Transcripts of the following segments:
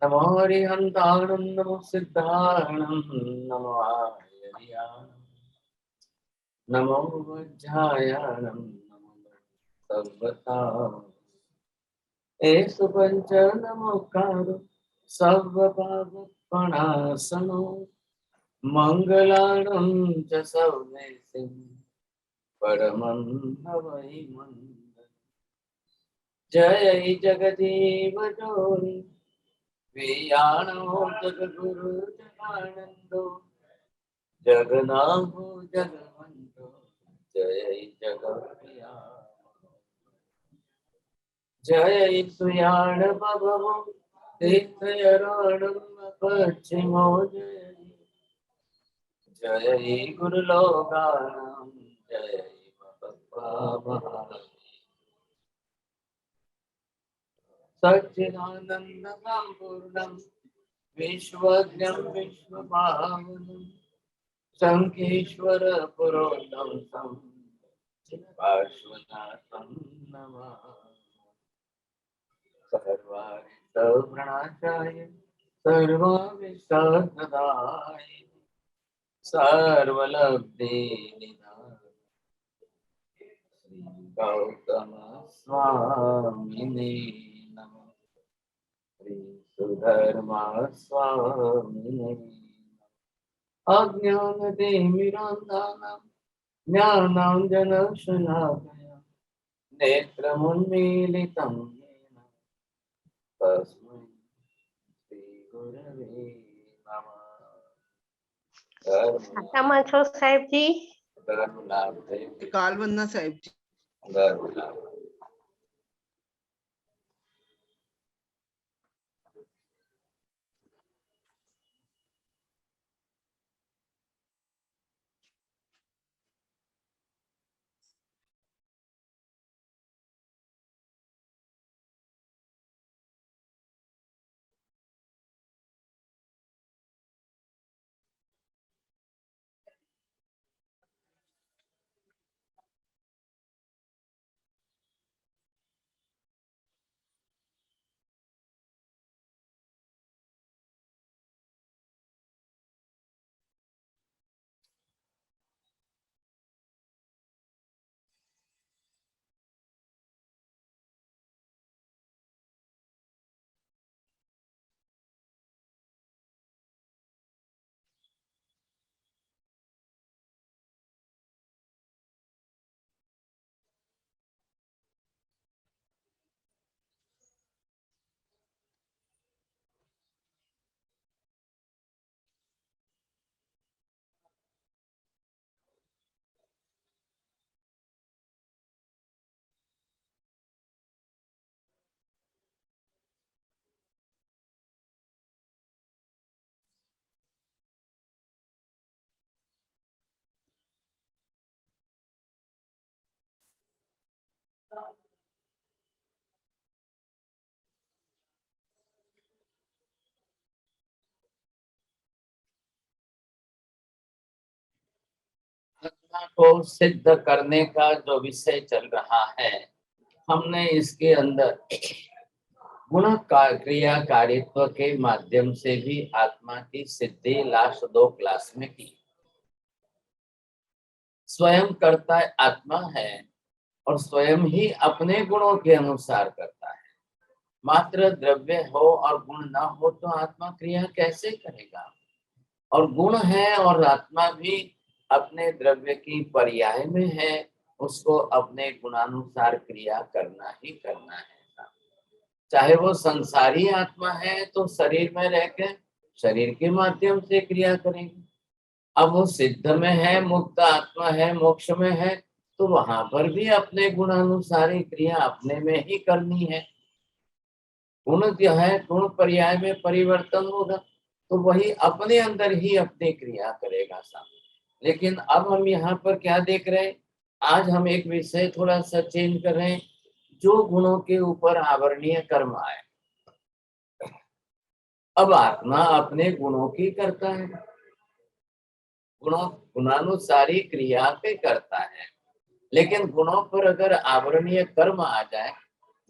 नमो हरिहन्ताणं नमो सिद्धाणं नमो आर्याणं नमो वज्रायाणं नमो सर्वथा एषु पञ्च नमोकारो सर्वपापप्रणाशनो मङ्गलानं च सर्वेषां परमं हवै मङ्गलम्। जय जगदीव जोनि वियाणो जगद्गुरु जगानन्दो जगन्नाथो जगवन्तो जय जगत्प्रिया जय सुयाण भवो तीर्थयारणं पश्चिमो जय गुरुलोकानां जय भगवत्पावहाय सच्चिदानंद संपूर्णं विश्वज्ञं विश्वभावनं शंखेश्वर पुरोहितं पार्श्वनाथं नमामि। सर्वारिष्टप्रणाशाय सर्वाविष्टप्रदाय सर्वलब्धिनिधाय श्री गौतम स्वामिने नमः। श्री सुधर्मा स्वामिने अज्ञानतिमिरान्धानां ज्ञानाञ्जनशलाकया नेत्रमुन्मीलितं येन तस्मै श्रीगुरवे नमः। આમાં છો સાહેબજી? ધર્મલાભ કાલવંદના સાહેબજી. ધર્મલાભ आत्मा को सिद्ध करने का जो विषय चल रहा है, हमने इसके अंदर गुण क्रिया कारित्व के माध्यम से भी आत्मा की सिद्धि लास्ट 2 क्लास में की। स्वयं करता आत्मा है और स्वयं ही अपने गुणों के अनुसार करता है। मात्र द्रव्य हो और गुण ना हो तो आत्मा क्रिया कैसे करेगा? और गुण है और आत्मा भी अपने द्रव्य की पर्याय में है, उसको अपने गुणानुसार क्रिया करना ही करना है। चाहे वो संसारी आत्मा है तो शरीर में रहकर शरीर के माध्यम से क्रिया करेंगे। अब वो सिद्ध में है, मुक्त आत्मा है, मोक्ष में है, तो वहां पर भी अपने गुणानुसारी क्रिया अपने में ही करनी है। गुण जो है गुण पर्याय में परिवर्तन होगा तो वही अपने अंदर ही अपनी क्रिया करेगा सामने। लेकिन अब हम यहाँ पर क्या देख रहे हैं, आज हम एक विषय थोड़ा सा चेंज कर रहे हैं, जो गुणों के ऊपर आवरणीय कर्म आए। अब आत्मा अपने गुणों की करता है, गुणानुसारी क्रिया पे करता है, लेकिन गुणों पर अगर आवरणीय कर्म आ जाए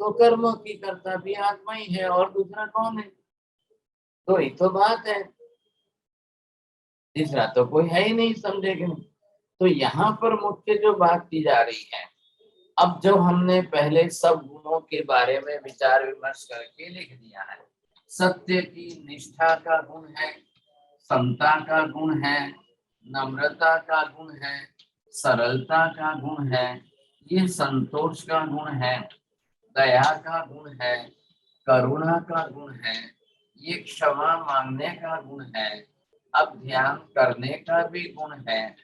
तो कर्म की कर्ता भी आत्मा ही है और दूसरा कौन है? तो ही तो बात है, तीसरा तो कोई है ही नहीं, समझेगा नहीं। तो यहाँ पर मुख्य जो बात की जा रही है, अब जब हमने पहले सब गुणों के बारे में विचार विमर्श करके लिख दिया है, सत्य की निष्ठा का गुण है, समता का गुण है, नम्रता का गुण है, सरलता का गुण है, ये संतोष का गुण है, दया का गुण है, करुणा का गुण है, ये क्षमा मांगने का गुण है, अब ध्यान करने का भी गुण है,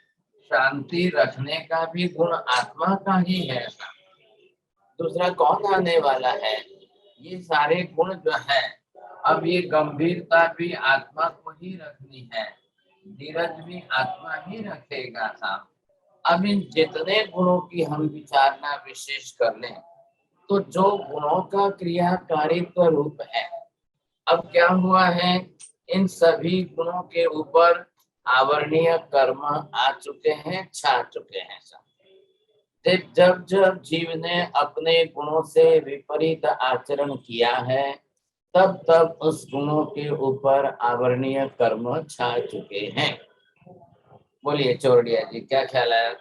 शांति रखने का भी गुण आत्मा का ही है। दूसरा कौन आने वाला है? ये सारे गुण जो है, अब ये गंभीरता भी आत्मा को ही रखनी है, धीरज भी आत्मा ही रखेगा साहब। अब इन जितने गुणों की हम विचारना विशेष कर लें, तो जो गुणों का क्रियाकारित्व रूप है, अब क्या हुआ है, इन सभी गुणों के ऊपर आवरणीय कर्म आ चुके हैं, छा चुके हैं सब। जब जब जीव ने अपने गुणों से विपरीत आचरण किया है, तब तब उस गुणों के ऊपर आवरणीय कर्म छा चुके हैं। बोलिए चौरडिया जी, क्या ख्याल है?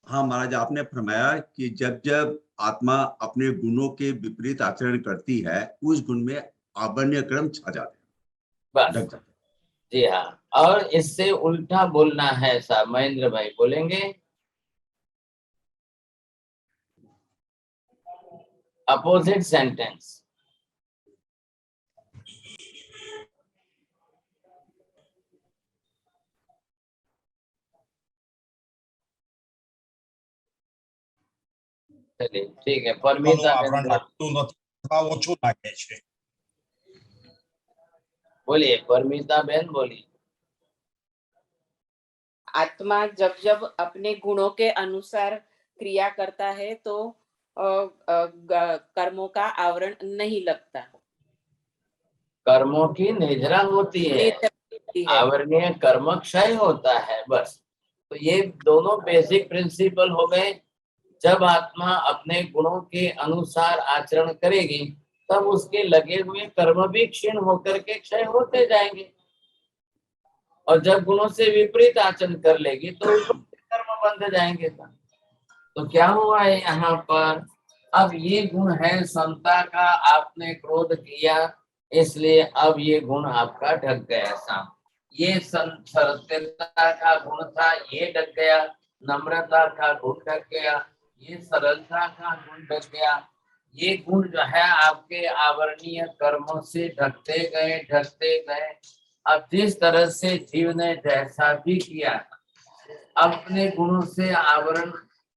हाँ महाराज, आपने फरमाया कि जब जब आत्मा अपने गुणों के विपरीत आचरण करती है, उस गुण में आवरणीय क्रम छा जाते हैं, बस ढक जाते हैं। जी हाँ, और इससे उल्टा बोलना है साहब, महेंद्र भाई बोलेंगे। Opposite sentence. चलिए ठीक है, परमिता आवरण बेन ઘટતું નથી અથવા ઓછું લાગે છે। बोलिए, परमिता बेन बोलिए। आत्मा जब जब अपने गुणों के अनुसार क्रिया करता है तो कर्मों का आवरण नहीं लगता, कर्मों की निद्रा होती है, होती है। आवरणीय कर्म क्षय होता है, बस। तो ये दोनों बेसिक प्रिंसिपल हो गए। जब आत्मा अपने गुणों के अनुसार आचरण करेगी, तब उसके लगे हुए कर्म भी क्षीण होकर के क्षय होते जाएंगे, और जब गुणों से विपरीत आचरण कर लेगी तो कर्म बंध जाएंगे। तो क्या हुआ है यहाँ पर, अब ये गुण है समता का, आपने क्रोध किया, इसलिए अब ये गुण आपका ढक गया साम। ये सत्यता का गुण था, ये ढक गया। नम्रता का गुण ढक गया, ये सरलता का गुण ढक गया। ये गुण जो है आपके आवरणीय कर्मों से ढकते गए, ढकते गए। अब जिस तरह से जीव ने जैसा भी किया, अपने गुणों से आवरण,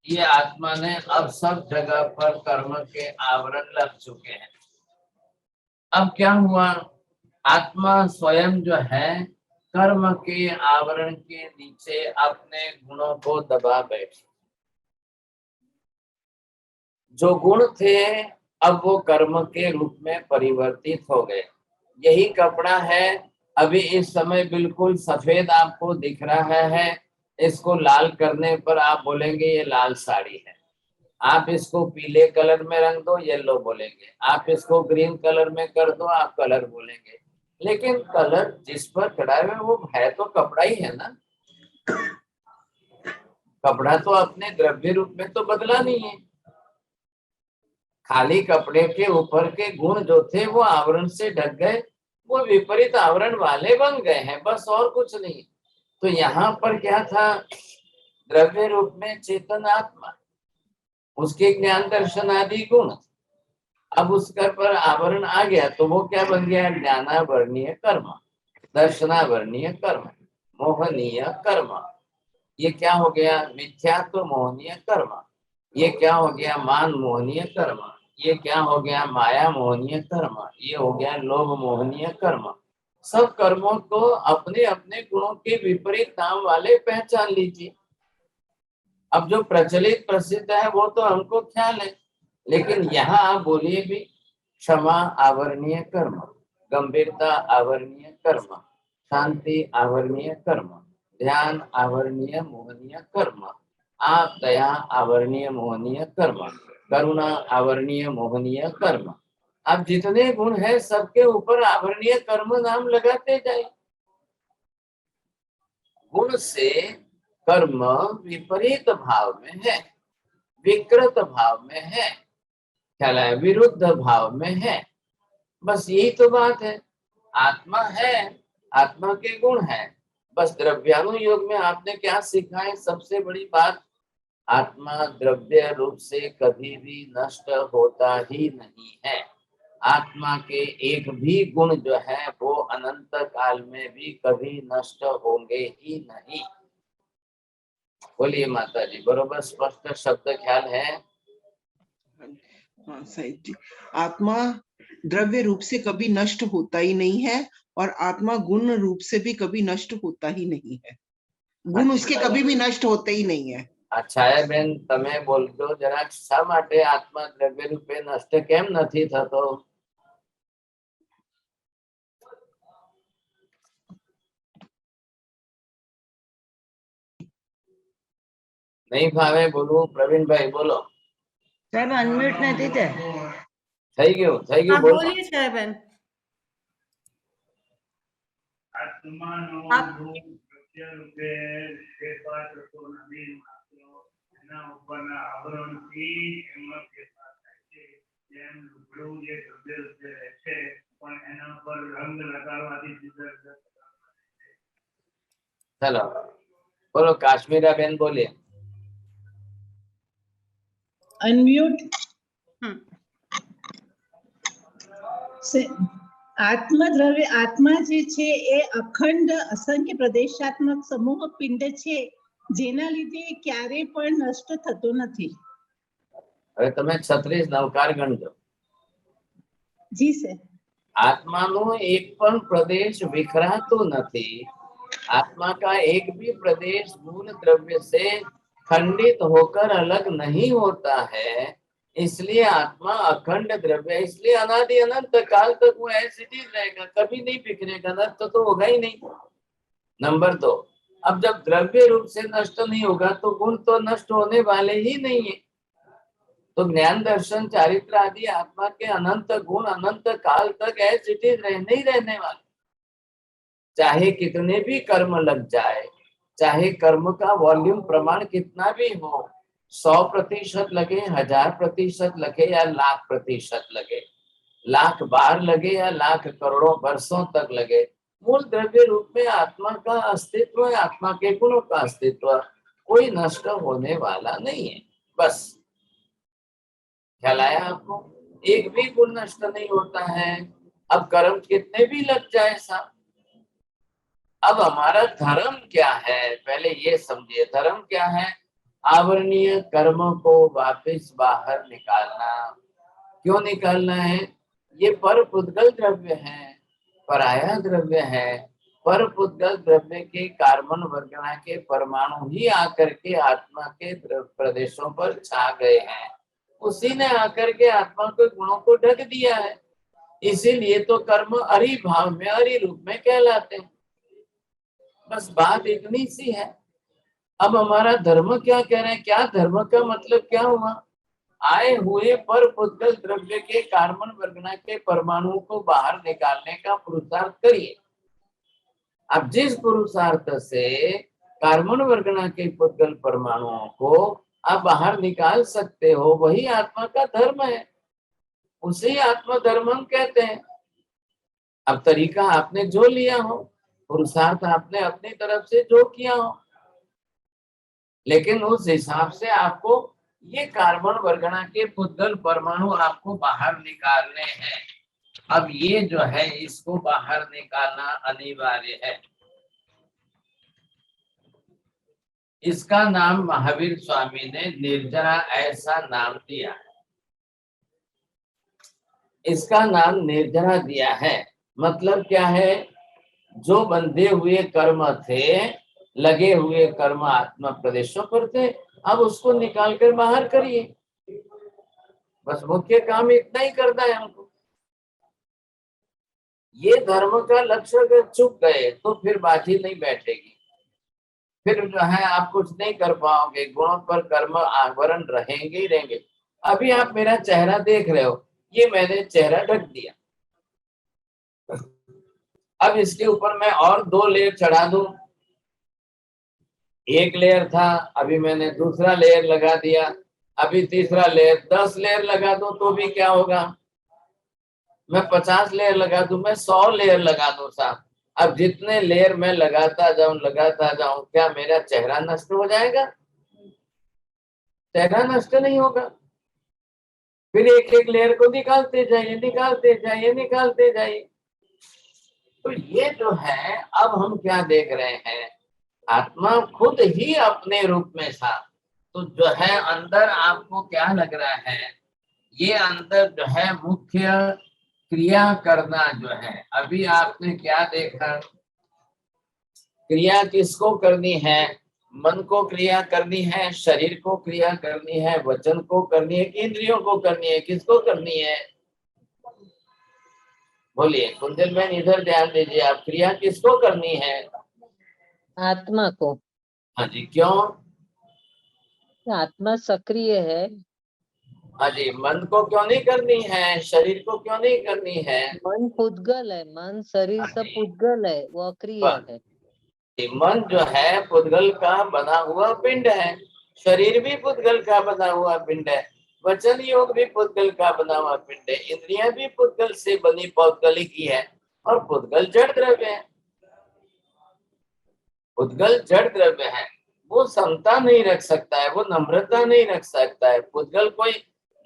ये आत्मा ने अब सब जगह पर कर्म के आवरण लग चुके हैं। अब क्या हुआ, आत्मा स्वयं जो है कर्म के आवरण के नीचे अपने गुणों को दबा बैठी। जो गुण थे अब वो कर्म के रूप में परिवर्तित हो गए। यही कपड़ा है, अभी इस समय बिल्कुल सफेद आपको दिख रहा है, इसको लाल करने पर आप बोलेंगे ये लाल साड़ी है। आप इसको पीले कलर में रंग दो, येलो बोलेंगे। आप इसको ग्रीन कलर में कर दो, आप कलर बोलेंगे। लेकिन कलर जिस पर चढ़ा हुआ है वो है तो कपड़ा ही है ना। कपड़ा तो अपने द्रव्य रूप में तो बदला नहीं है, खाली कपड़े के ऊपर के गुण जो थे वो आवरण से ढक गए, वो विपरीत आवरण वाले बन गए हैं, बस और कुछ नहीं। तो यहाँ पर क्या था, द्रव्य रूप में चेतन आत्मा, उसके ज्ञान दर्शन आदि गुण, अब उसका पर आवरण आ गया तो वो क्या बन गया, ज्ञानावरणीय कर्म, दर्शनावरणीय कर्म, मोहनीय कर्म। ये क्या हो गया, मिथ्यात्व मोहनीय कर्म। ये क्या हो गया, मान मोहनीय कर्म। ये क्या हो गया, माया मोहनीय कर्म। ये हो गया लोभ मोहनीय कर्म। सब कर्मों को अपने अपने गुणों के विपरीत नाम वाले पहचान लीजिए। अब जो प्रचलित प्रसिद्ध है वो तो हमको ख्याल है, लेकिन यहाँ आप बोलिए भी, क्षमा आवरणीय कर्म, गंभीरता आवरणीय कर्म, शांति आवरणीय कर्म, ध्यान आवरणीय मोहनीय कर्म, आप दया आवरणीय मोहनीय कर्म, करुणा, आवरणीय, मोहनीय, कर्म। अब जितने गुण है सबके ऊपर आवरणीय कर्म नाम लगाते जाए। गुण से कर्म विपरीत भाव में है, विकृत भाव में है, ख्याल है, विरुद्ध भाव में है। बस यही तो बात है। आत्मा है, आत्मा के गुण है। बस द्रव्यानुयोग में आपने क्या सीखा है? सबसे बड़ी बात, आत्मा द्रव्य रूप से कभी भी नष्ट होता ही नहीं है। आत्मा के एक भी गुण जो है वो अनंत काल में भी कभी नष्ट होंगे ही नहीं। बोलिए माता जी, बरोबर स्पष्ट शब्द ख्याल है? हाँ साहिब जी, आत्मा द्रव्य रूप से कभी नष्ट होता ही नहीं है और आत्मा गुण रूप से भी कभी नष्ट होता ही नहीं है। गुण उसके कभी भी नष्ट होते ही नहीं है। अच्छा है बेन, તમે બોલજો જરાક, શા માટે આત્મા દ્રવ્ય રૂપે નષ્ટ કેમ નથી થતો? નહીં ભાવે બોલવું? પ્રવીણભાઈ બોલો. સાહેબ અનમ્યુટ નથી તે. થઈ ગયું, થઈ हाँ ગયું, બોલો. बोलिए साहेबन। આત્માનો આપ- રૂપ સત્ય રૂપે ફેરફાર થતો નથી, માત્ર એના ઉપરના આવરણથી એમાં ફેરફાર થાય છે. જેમ લુગડું જે દ્રવ્ય રૂપે રહે છે પણ એના પર રંગ લગાડવાથી જુદા જુદા પ્રકારના રહે છે. चलो बोलो, काश्मीरा बेन बोलिए. અનમ્યુટ. हम्म, આત્મદ્રવ્ય આત્મા જે છે એ અખંડ અસંખ્ય પ્રદેશાત્મક સમૂહ પિંડ છે જેના લીધે ક્યારે પણ નષ્ટ થતો નથી. હવે તમે 36 નવકાર ગણજો. જી સર. આત્માનો એક પણ પ્રદેશ વિખરાતો નથી. आत्मा का एक भी प्रदेश मूल द्रव्य से खंडित होकर अलग नहीं होता है। इसलिए आत्मा अखंड द्रव्य है, इसलिए अनादि अनंत काल तक वो ऐसे ही रहेगा, कभी नहीं बिखरेगा, नष्ट तो होगा ही नहीं। नंबर 2, अब जब द्रव्य रूप से नष्ट नहीं होगा तो गुण तो नष्ट होने वाले ही नहीं है। तो ज्ञान दर्शन चारित्र आदि आत्मा के अनंत गुण अनंत काल तक ऐसे ही रहने ही रहने वाले। चाहे कितने भी कर्म लग जाए, चाहे कर्म का वॉल्यूम प्रमाण कितना भी हो, 100% लगे, 1000% लगे या 1,00,000% लगे, 1,00,000 बार लगे या 1,00,000 करोड़ों वर्षों तक लगे, मूल द्रव्य रूप में आत्मा का अस्तित्व है, आत्मा के गुणों का अस्तित्व कोई नष्ट होने वाला नहीं है। बस ख्याल आया आपको? एक भी गुण नष्ट नहीं होता है। अब कर्म कितने भी लग जाए साहब, अब हमारा धर्म क्या है पहले ये समझिए। धर्म क्या है? आवरणीय कर्म को वापस बाहर निकालना। क्यों निकालना है? ये पर पुद्गल द्रव्य है, पराया द्रव्य है। पर पुद्गल द्रव्य के कार्बन वर्गना के परमाणु ही आकर के आत्मा के प्रदेशों पर छा गए हैं, उसी ने आकर के आत्मा के गुणों को ढक दिया है। इसीलिए तो कर्म अरि भाव में अरि रूप में कहलाते हैं। बस बात इतनी सी है। अब हमारा धर्म क्या कह रहे हैं? क्या धर्म का मतलब क्या हुआ? आए हुए पर पुद्गल द्रव्य के कार्बन वर्गना के परमाणुओं को बाहर निकालने का पुरुषार्थ करिए। अब जिस पुरुषार्थ से कार्बन वर्गना के पुद्गल परमाणुओं को आप बाहर निकाल सकते हो, वही आत्मा का धर्म है, उसे आत्मा धर्म हम कहते हैं। अब तरीका आपने जो लिया हो, पुरुषार्थ आपने अपनी तरफ से जो किया हो, लेकिन उस हिसाब से आपको ये कार्बन वर्गना के पुद्गल परमाणु आपको बाहर निकालने हैं। अब ये जो है इसको बाहर निकालना अनिवार्य है। इसका नाम महावीर स्वामी ने निर्जरा ऐसा नाम दिया है। इसका नाम निर्जरा दिया है। मतलब क्या है? जो बंधे हुए कर्म थे, लगे हुए कर्म आत्मा प्रदेशों पर थे, अब उसको निकाल कर बाहर करिए। बस मुख्य काम इतना ही करना है हमको। ये धर्म का लक्ष्य अगर चुक गए तो फिर बात ही नहीं बैठेगी। फिर जो है आप कुछ नहीं कर पाओगे, गुणों पर कर्म आवरण रहेंगे ही रहेंगे। अभी आप मेरा चेहरा देख रहे हो, ये मैंने चेहरा ढक दिया। अब इसके ऊपर मैं और 2 लेयर चढ़ा दूं। एक लेयर था, अभी मैंने दूसरा लेयर लगा दिया, अभी तीसरा लेयर, 10 लेयर लगा दूं तो भी क्या होगा? मैं 50 लेयर लगा दूं, मैं 100 लेयर लगा दूं साहब, अब जितने लेयर मैं लगाता जाऊं, क्या मेरा चेहरा नष्ट हो जाएगा? चेहरा नष्ट नहीं होगा। फिर एक एक लेयर को निकालते जाइए। तो ये जो है, अब हम क्या देख रहे हैं, आत्मा खुद ही अपने रूप में था। तो जो है अंदर आपको क्या लग रहा है, ये अंदर जो है मुख्य क्रिया करना जो है, अभी आपने क्या देखा, क्रिया किसको करनी है? मन को क्रिया करनी है, शरीर को क्रिया करनी है, वचन को करनी है कि इंद्रियों को करनी है? किसको करनी है? बोलिए कुंजल बहन, इधर ध्यान दीजिए, आप क्रिया किसको करनी है? आत्मा को। हाँ जी, क्यों? आत्मा सक्रिय है। हाँ जी, मन को क्यों नहीं करनी है? शरीर को क्यों नहीं करनी है? मन पुद्गल है, मन शरीर हाँ सब जी, पुद्गल है, वो अक्रिय है। मन जो है पुद्गल का बना हुआ पिंड है, शरीर भी पुद्गल का बना हुआ पिंड है, वचन योग भी पुद्गल का बना हुआ पिंड है, इंद्रियां भी पुद्गल से बनी पौद्गलिक ही है, और पुद्गल जड़ द्रव्य है। पुद्गल जड़ द्रव्य है, वो समता नहीं रख सकता है, वो नम्रता नहीं रख सकता है। पुद्गल कोई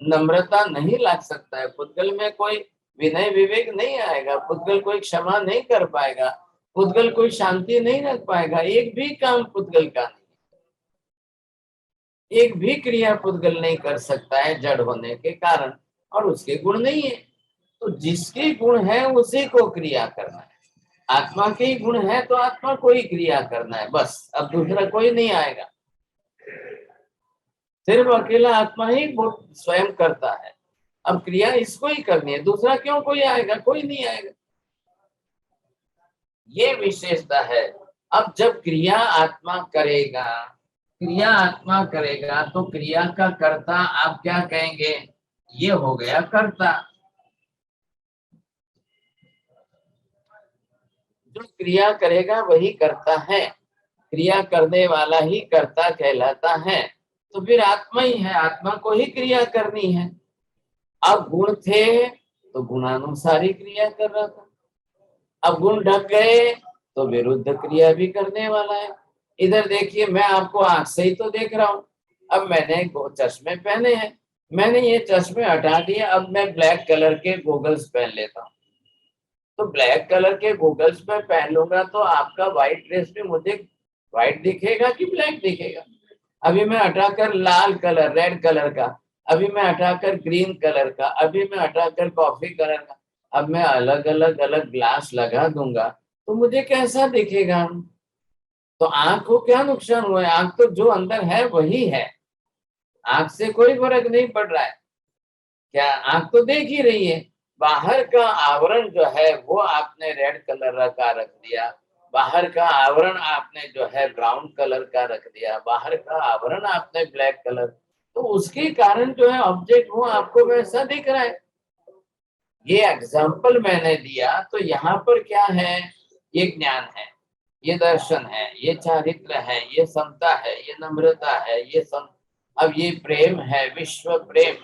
नम्रता नहीं ला सकता है, पुद्गल में कोई विनय विवेक नहीं आएगा, पुद्गल कोई क्षमा नहीं कर पाएगा, पुद्गल कोई शांति नहीं रख पाएगा। एक भी काम पुद्गल का नहीं, एक भी क्रिया पुद्गल नहीं कर सकता है जड़ होने के कारण, और उसके गुण नहीं है। तो जिसके गुण है उसी को क्रिया करना है। आत्मा के ही गुण है तो आत्मा को ही क्रिया करना है, बस, अब दूसरा कोई नहीं आएगा। सिर्फ अकेला आत्मा ही स्वयं करता है, अब क्रिया इसको ही करनी है, दूसरा क्यों कोई आएगा? कोई नहीं आएगा। ये विशेषता है। अब जब क्रिया आत्मा करेगा, तो क्रिया का कर्ता आप क्या कहेंगे? ये हो गया कर्ता। जो क्रिया करेगा वही करता है, क्रिया करने वाला ही कर्ता कहलाता है। तो फिर आत्मा ही है, आत्मा को ही क्रिया करनी है। अब गुण थे तो गुणानुसारी क्रिया कर रहा था, अब गुण ढक गए तो विरुद्ध क्रिया भी करने वाला है। इधर देखिए, मैं आपको आंख से ही तो देख रहा हूं। अब मैंने चश्मे पहने हैं, मैंने ये चश्मे हटा दिए, अब मैं ब्लैक कलर के गॉगल्स पहन लेता हूँ। तो ब्लैक कलर के गॉगल्स में पहन लूंगा तो आपका व्हाइट ड्रेस भी मुझे व्हाइट दिखेगा कि ब्लैक दिखेगा? अभी मैं हटाकर लाल कलर, रेड कलर का, अभी मैं हटाकर ग्रीन कलर का, अभी मैं हटाकर कॉफी कलर का, अब मैं अलग अलग ग्लास लगा दूंगा तो मुझे कैसा दिखेगा? तो आंख को क्या नुकसान हुआ है? आंख तो जो अंदर है वही है, आंख से कोई फर्क नहीं पड़ रहा है। क्या आंख तो देख ही रही है, बाहर का आवरण जो है वो आपने रेड कलर का रख दिया, बाहर का आवरण आपने जो है ब्राउन कलर का रख दिया, बाहर का आवरण आपने ब्लैक कलर, तो उसके कारण जो है ऑब्जेक्ट वो आपको वैसा दिख रहा है। ये एग्जाम्पल मैंने दिया, तो यहाँ पर क्या है? ये ज्ञान है, ये दर्शन है, ये चारित्र है, ये समता है, ये नम्रता है, ये अब ये प्रेम है, विश्व प्रेम,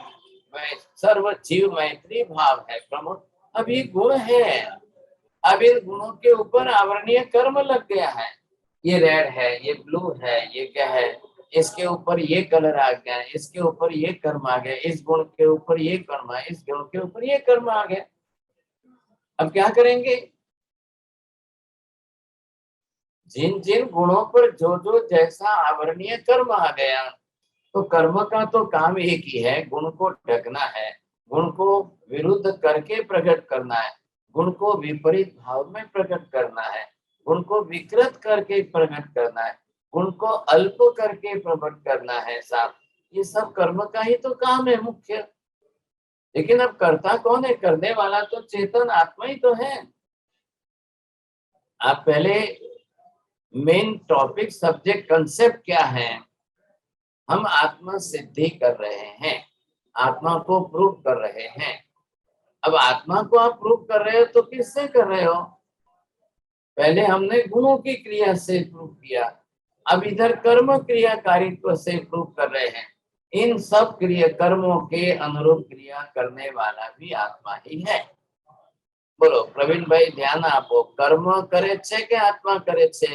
सर्व जीव मैत्री भाव है, प्रमुख। अब ये गुण है, अब इन गुणों के ऊपर आवरणीय कर्म लग गया है। ये रेड है, ये ब्लू है, ये क्या है, इसके ऊपर ये कलर आ गया, इसके ऊपर ये कर्म आ गया, इस गुण के ऊपर ये कर्म है, इस गुण के ऊपर ये कर्म आ गया। अब क्या करेंगे? जिन जिन गुणों पर जो जो जैसा आवरणीय कर्म आ गया, तो कर्म का तो काम एक ही है, गुण को ढकना है, गुण को विरुद्ध करके प्रकट करना है, गुण को विपरीत भाव में प्रकट करना है, गुण को विकृत करके प्रकट करना है, गुण को अल्प करके प्रकट करना है साहब। ये सब कर्म का ही तो काम है मुख्य। लेकिन अब कर्ता कौन है? करने वाला तो चेतन आत्मा ही तो है। आप पहले मेन टॉपिक, सब्जेक्ट, कंसेप्ट क्या है? हम आत्मा सिद्धि कर रहे हैं। आत्मा को प्रूव कर रहे हैं। अब आत्मा को आप प्रूव कर रहे हो तो किससे कर रहे हो? पहले हमने गुणों की क्रिया से प्रूव किया, अब इधर कर्म क्रियाकारित्व से प्रूव कर रहे हैं। इन सब क्रिया कर्मों के अनुरूप क्रिया करने वाला भी आत्मा ही है। बोलो प्रवीण भाई, ध्यान आपो, कर्म करे छे के आत्मा करे छे?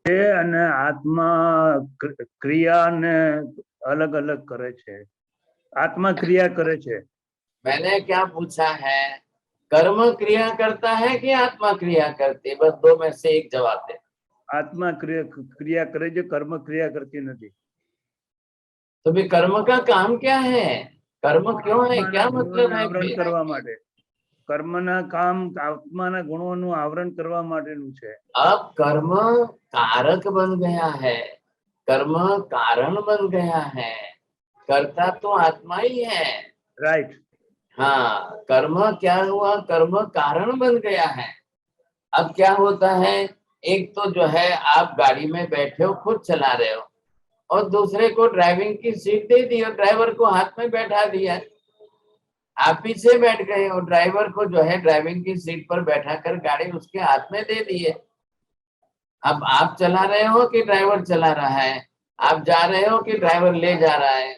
અને આત્મા ક્રિયાને અલગ અલગ કરે છે, આત્મા ક્રિયા કરે છે। मैंने क्या पूछा है, कर्म क्रिया करता है कि आत्मा क्रिया करती है? बस दो में से एक जवाब दे। આત્મા ક્રિયા કરે છે, કર્મ ક્રિયા કરતી નથી। तो भी कर्म का काम क्या है? कर्म क्यों है? क्या मतलब है? આવરણ फिर? કરવા માટે, કર્મના કામ આત્માના ગુણોનું આવરણ કરવા માટેનું છે। अब कर्म कारक बन गया है, कर्म कारण बन गया है, कर्ता तो आत्मा ही है। રાઈટ। हाँ, कर्म क्या हुआ? कर्म कारण बन गया है। अब क्या होता है, एक तो जो है आप गाड़ी में बैठे हो, खुद चला रहे हो, और दूसरे को ड्राइविंग की सीट दे दी और ड्राइवर को हाथ में बैठा दिया। आप पीछे बैठ गए और ड्राइवर को जो है ड्राइविंग की सीट पर बैठा कर गाड़ी उसके हाथ में दे दी है। अब आप चला रहे हो कि ड्राइवर चला रहा है? आप जा रहे हो कि ड्राइवर ले जा रहा है?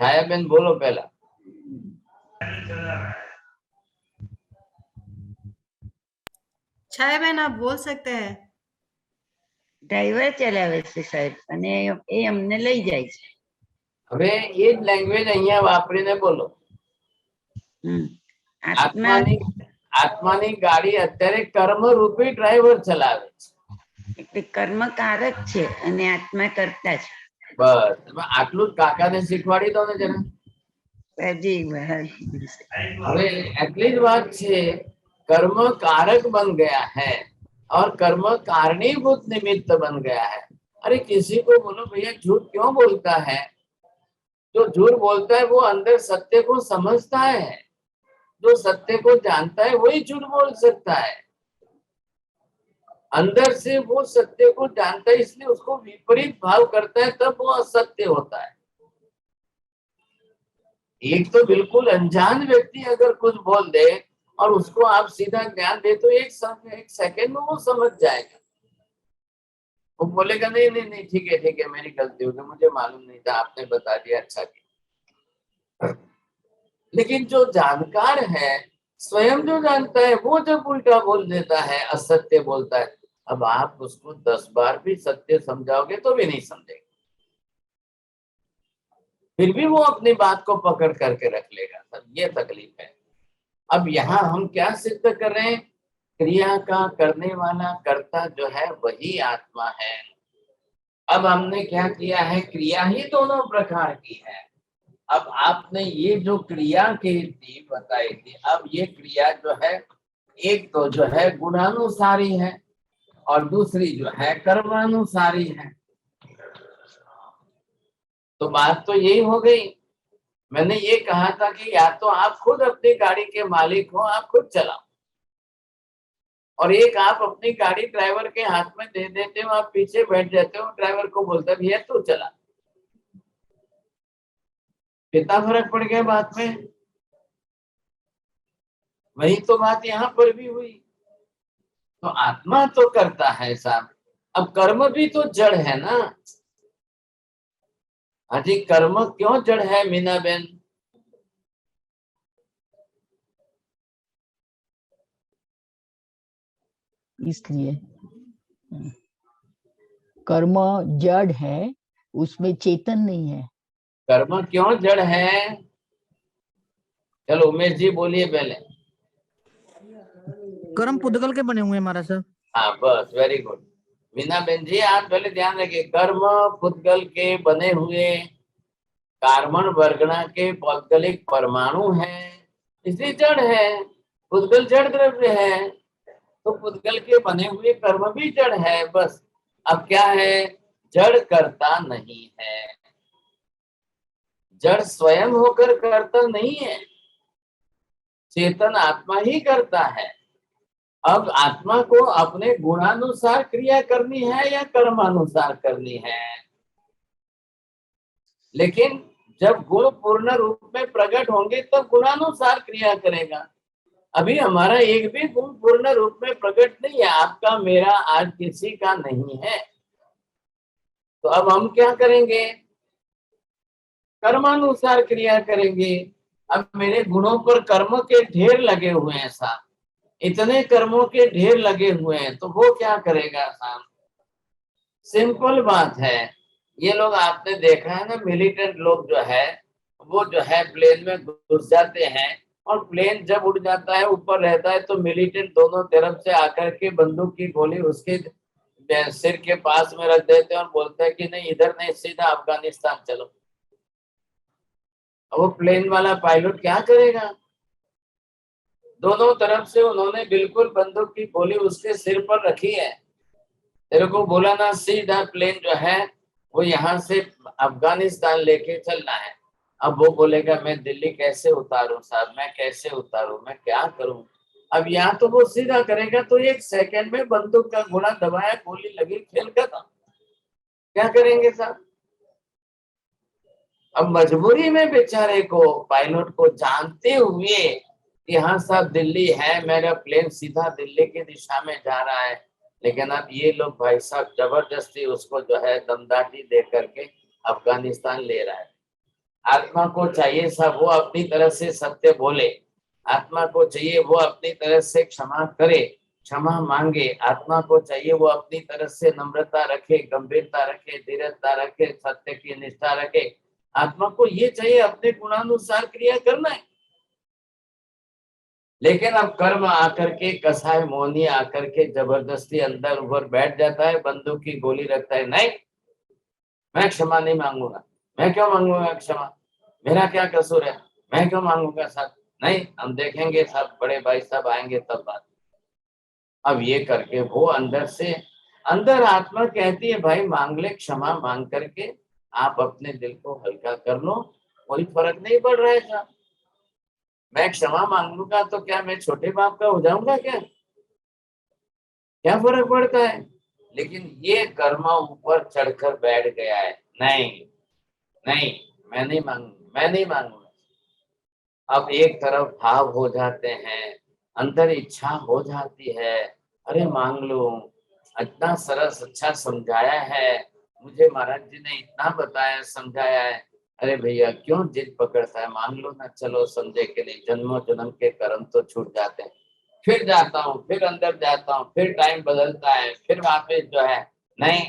छाया बहन बोलो पहला। छाया बहन आप बोल सकते हैं। ડ્રાઈવર ચલાવે છે સાહેબ અને એ અમને લઈ જાય છે। હવે એ જ લેંગ્વેજ અહીંયા વાપરીને બોલો। આત્મા આત્માની ગાડી અત્યારે કર્મ રૂપી ડ્રાઈવર ચલાવે છે। એટલે કર્મકારક છે અને આત્મા કરતા છે। બસ આટલું જ કાકાને શીખવાડી દો ને જરા। સાહેબજી હવે એટલી જ વાત છે, कर्म कारक बन गया है और कर्म कारणीभूत निमित्त बन गया है। अरे किसी को बोलो भैया झूठ क्यों बोलता है? जो झूठ बोलता है वो अंदर सत्य को समझता है, जो सत्य को जानता है वही झूठ बोल सकता है। अंदर से वो सत्य को जानता है, इसलिए उसको विपरीत भाव करता है, तब वो असत्य होता है। एक तो बिल्कुल अनजान व्यक्ति अगर कुछ बोल दे और उसको आप सीधा ज्ञान दे तो एक सेकंड में वो समझ जाएगा। वो बोलेगा नहीं नहीं नहीं ठीक है मेरी गलती हो गई, मुझे मालूम नहीं था, आपने बता दिया, अच्छा किया। लेकिन जो जानकार है, स्वयं जो जानता है, वो जब उल्टा बोल देता है, असत्य बोलता है, अब आप उसको 10 बार भी सत्य समझाओगे तो भी नहीं समझेगा, फिर भी वो अपनी बात को पकड़ करके रख लेगा। सब ये तकलीफ है। अब यहाँ हम क्या सिद्ध कर रहे हैं? क्रिया का करने वाला कर्ता जो है वही आत्मा है। अब हमने क्या किया है, क्रिया ही दोनों प्रकार की है। अब आपने ये जो क्रिया की थी बताई थी, अब ये क्रिया जो है एक तो जो है गुणानुसारी है और दूसरी जो है कर्मानुसारी है। तो बात तो यही हो गई। मैंने ये कहा था कि या तो आप खुद अपनी गाड़ी के मालिक हो, आप खुद चलाओ, और एक आप अपनी गाड़ी ड्राइवर के हाथ में दे देते हो, आप पीछे बैठ जाते हो, ड्राइवर को बोलते भैया तू चला। कितना फर्क पड़ गया बात में? वही तो बात यहाँ पर भी हुई। तो आत्मा तो करता है साहब, अब कर्म भी तो जड़ है ना। अजी कर्म क्यों जड़ है मीना बहन? इसलिए कर्म जड़ है, उसमें चेतन नहीं है। कर्म क्यों जड़ है? चलो उमेश जी बोलिए पहले। कर्म पुद्गल के बने हुए हैं महाराज साहब। हाँ बस वेरी गुड। मीना बहन जी आप पहले ध्यान रखिए, कर्म पुद्गल के बने हुए कार्बन वर्गना के पौद्गलिक परमाणु हैं, इसलिए जड़ है। पुद्गल जड़ द्रव्य है, तो पुद्गल के बने हुए कर्म भी जड़ है। बस अब क्या है, जड़ करता नहीं है, जड़ स्वयं होकर करता नहीं है, चेतन आत्मा ही करता है। अब आत्मा को अपने गुणानुसार क्रिया करनी है या कर्मानुसार करनी है? लेकिन जब गुण पूर्ण रूप में प्रकट होंगे तब गुणानुसार क्रिया करेगा। अभी हमारा एक भी गुण पूर्ण रूप में प्रकट नहीं है, आपका मेरा आज किसी का नहीं है, तो अब हम क्या करेंगे? कर्मानुसार क्रिया करेंगे। अब मेरे गुणों पर कर्म के ढेर लगे हुए हैं साहब, इतने कर्मों के ढेर लगे हुए हैं, तो वो क्या करेगा साहब? सिंपल बात है। ये लोग आपने देखा है ना, मिलिटेंट लोग जो है वो जो है प्लेन में घुस जाते हैं, और प्लेन जब उड़ जाता है ऊपर रहता है तो मिलिटेंट दोनों तरफ से आकर के बंदूक की गोली उसके सिर के पास में रख देते हैं और बोलते हैं कि नहीं इधर नहीं, सीधा अफगानिस्तान चलो। अब वो प्लेन वाला पायलट क्या करेगा? दोनों तरफ से उन्होंने बिल्कुल बंदूक की गोली उसके सिर पर रखी है, तेरे को बोला ना सीधा प्लेन जो है वो यहाँ से अफगानिस्तान लेके चलना है। अब वो बोलेगा मैं दिल्ली कैसे उतारूं साहब, मैं कैसे उतारूं, मैं क्या करूं? अब यहाँ तो वो सीधा करेगा तो 1 सेकंड में बंदूक का घुड़ा दबाया, गोली लगी, खेल खत्म। क्या करेंगे साहब? अब मजबूरी में बेचारे को, पायलट को, जानते हुए यहाँ साहब दिल्ली है, मेरा प्लेन सीधा दिल्ली की दिशा में जा रहा है, लेकिन अब ये लोग भाई साहब जबरदस्ती उसको जो है दमदाटी दे करके अफगानिस्तान ले रहा है। आत्मा को चाहिए साहब वो अपनी तरह से सत्य बोले, आत्मा को चाहिए वो अपनी तरह से क्षमा करे, क्षमा मांगे, आत्मा को चाहिए वो अपनी तरह से नम्रता रखे, गंभीरता रखे, धीरजता रखे, सत्य की निष्ठा रखे। आत्मा को ये चाहिए अपने गुणानुसार क्रिया करना है। लेकिन अब कर्म आकर के, कसाय मोहनी आकर के जबरदस्ती अंदर ऊपर बैठ जाता है, बंदूक की गोली रखता है, नहीं मैं क्षमा नहीं मांगूंगा। मैं क्यों मांगूंगा क्षमा? मेरा क्या कसूर है? मैं क्यों मांगूंगा साहब? नहीं, हम देखेंगे साहब, बड़े भाई साहब आएंगे तब बात। अब ये करके वो अंदर से, अंदर आत्मा कहती है भाई मांग ले, क्षमा मांग करके आप अपने दिल को हल्का कर लो, कोई फर्क नहीं पड़ रहा है साहब। मैं क्षमा मांगूंगा तो क्या मैं छोटे बाप का हो जाऊंगा? क्या फर्क पड़ता है? लेकिन ये कर्म ऊपर चढ़कर बैठ गया है, नहीं नहीं मैं नहीं मांगूंगा, मैं नहीं मांगूंगा। अब एक तरफ भाव हो जाते हैं, अंदर इच्छा हो जाती है, अरे मांग लो, इतना सरस अच्छा समझाया है मुझे, महाराज जी ने इतना बताया समझाया है, अरे भैया क्यों जिद पकड़ता है, मांग लो ना, चलो समझे कि नहीं, जन्मों जन्म के कर्म तो छूट जाते हैं। फिर जाता हूँ, फिर अंदर जाता हूँ, फिर टाइम बदलता है, फिर वापस जो है नहीं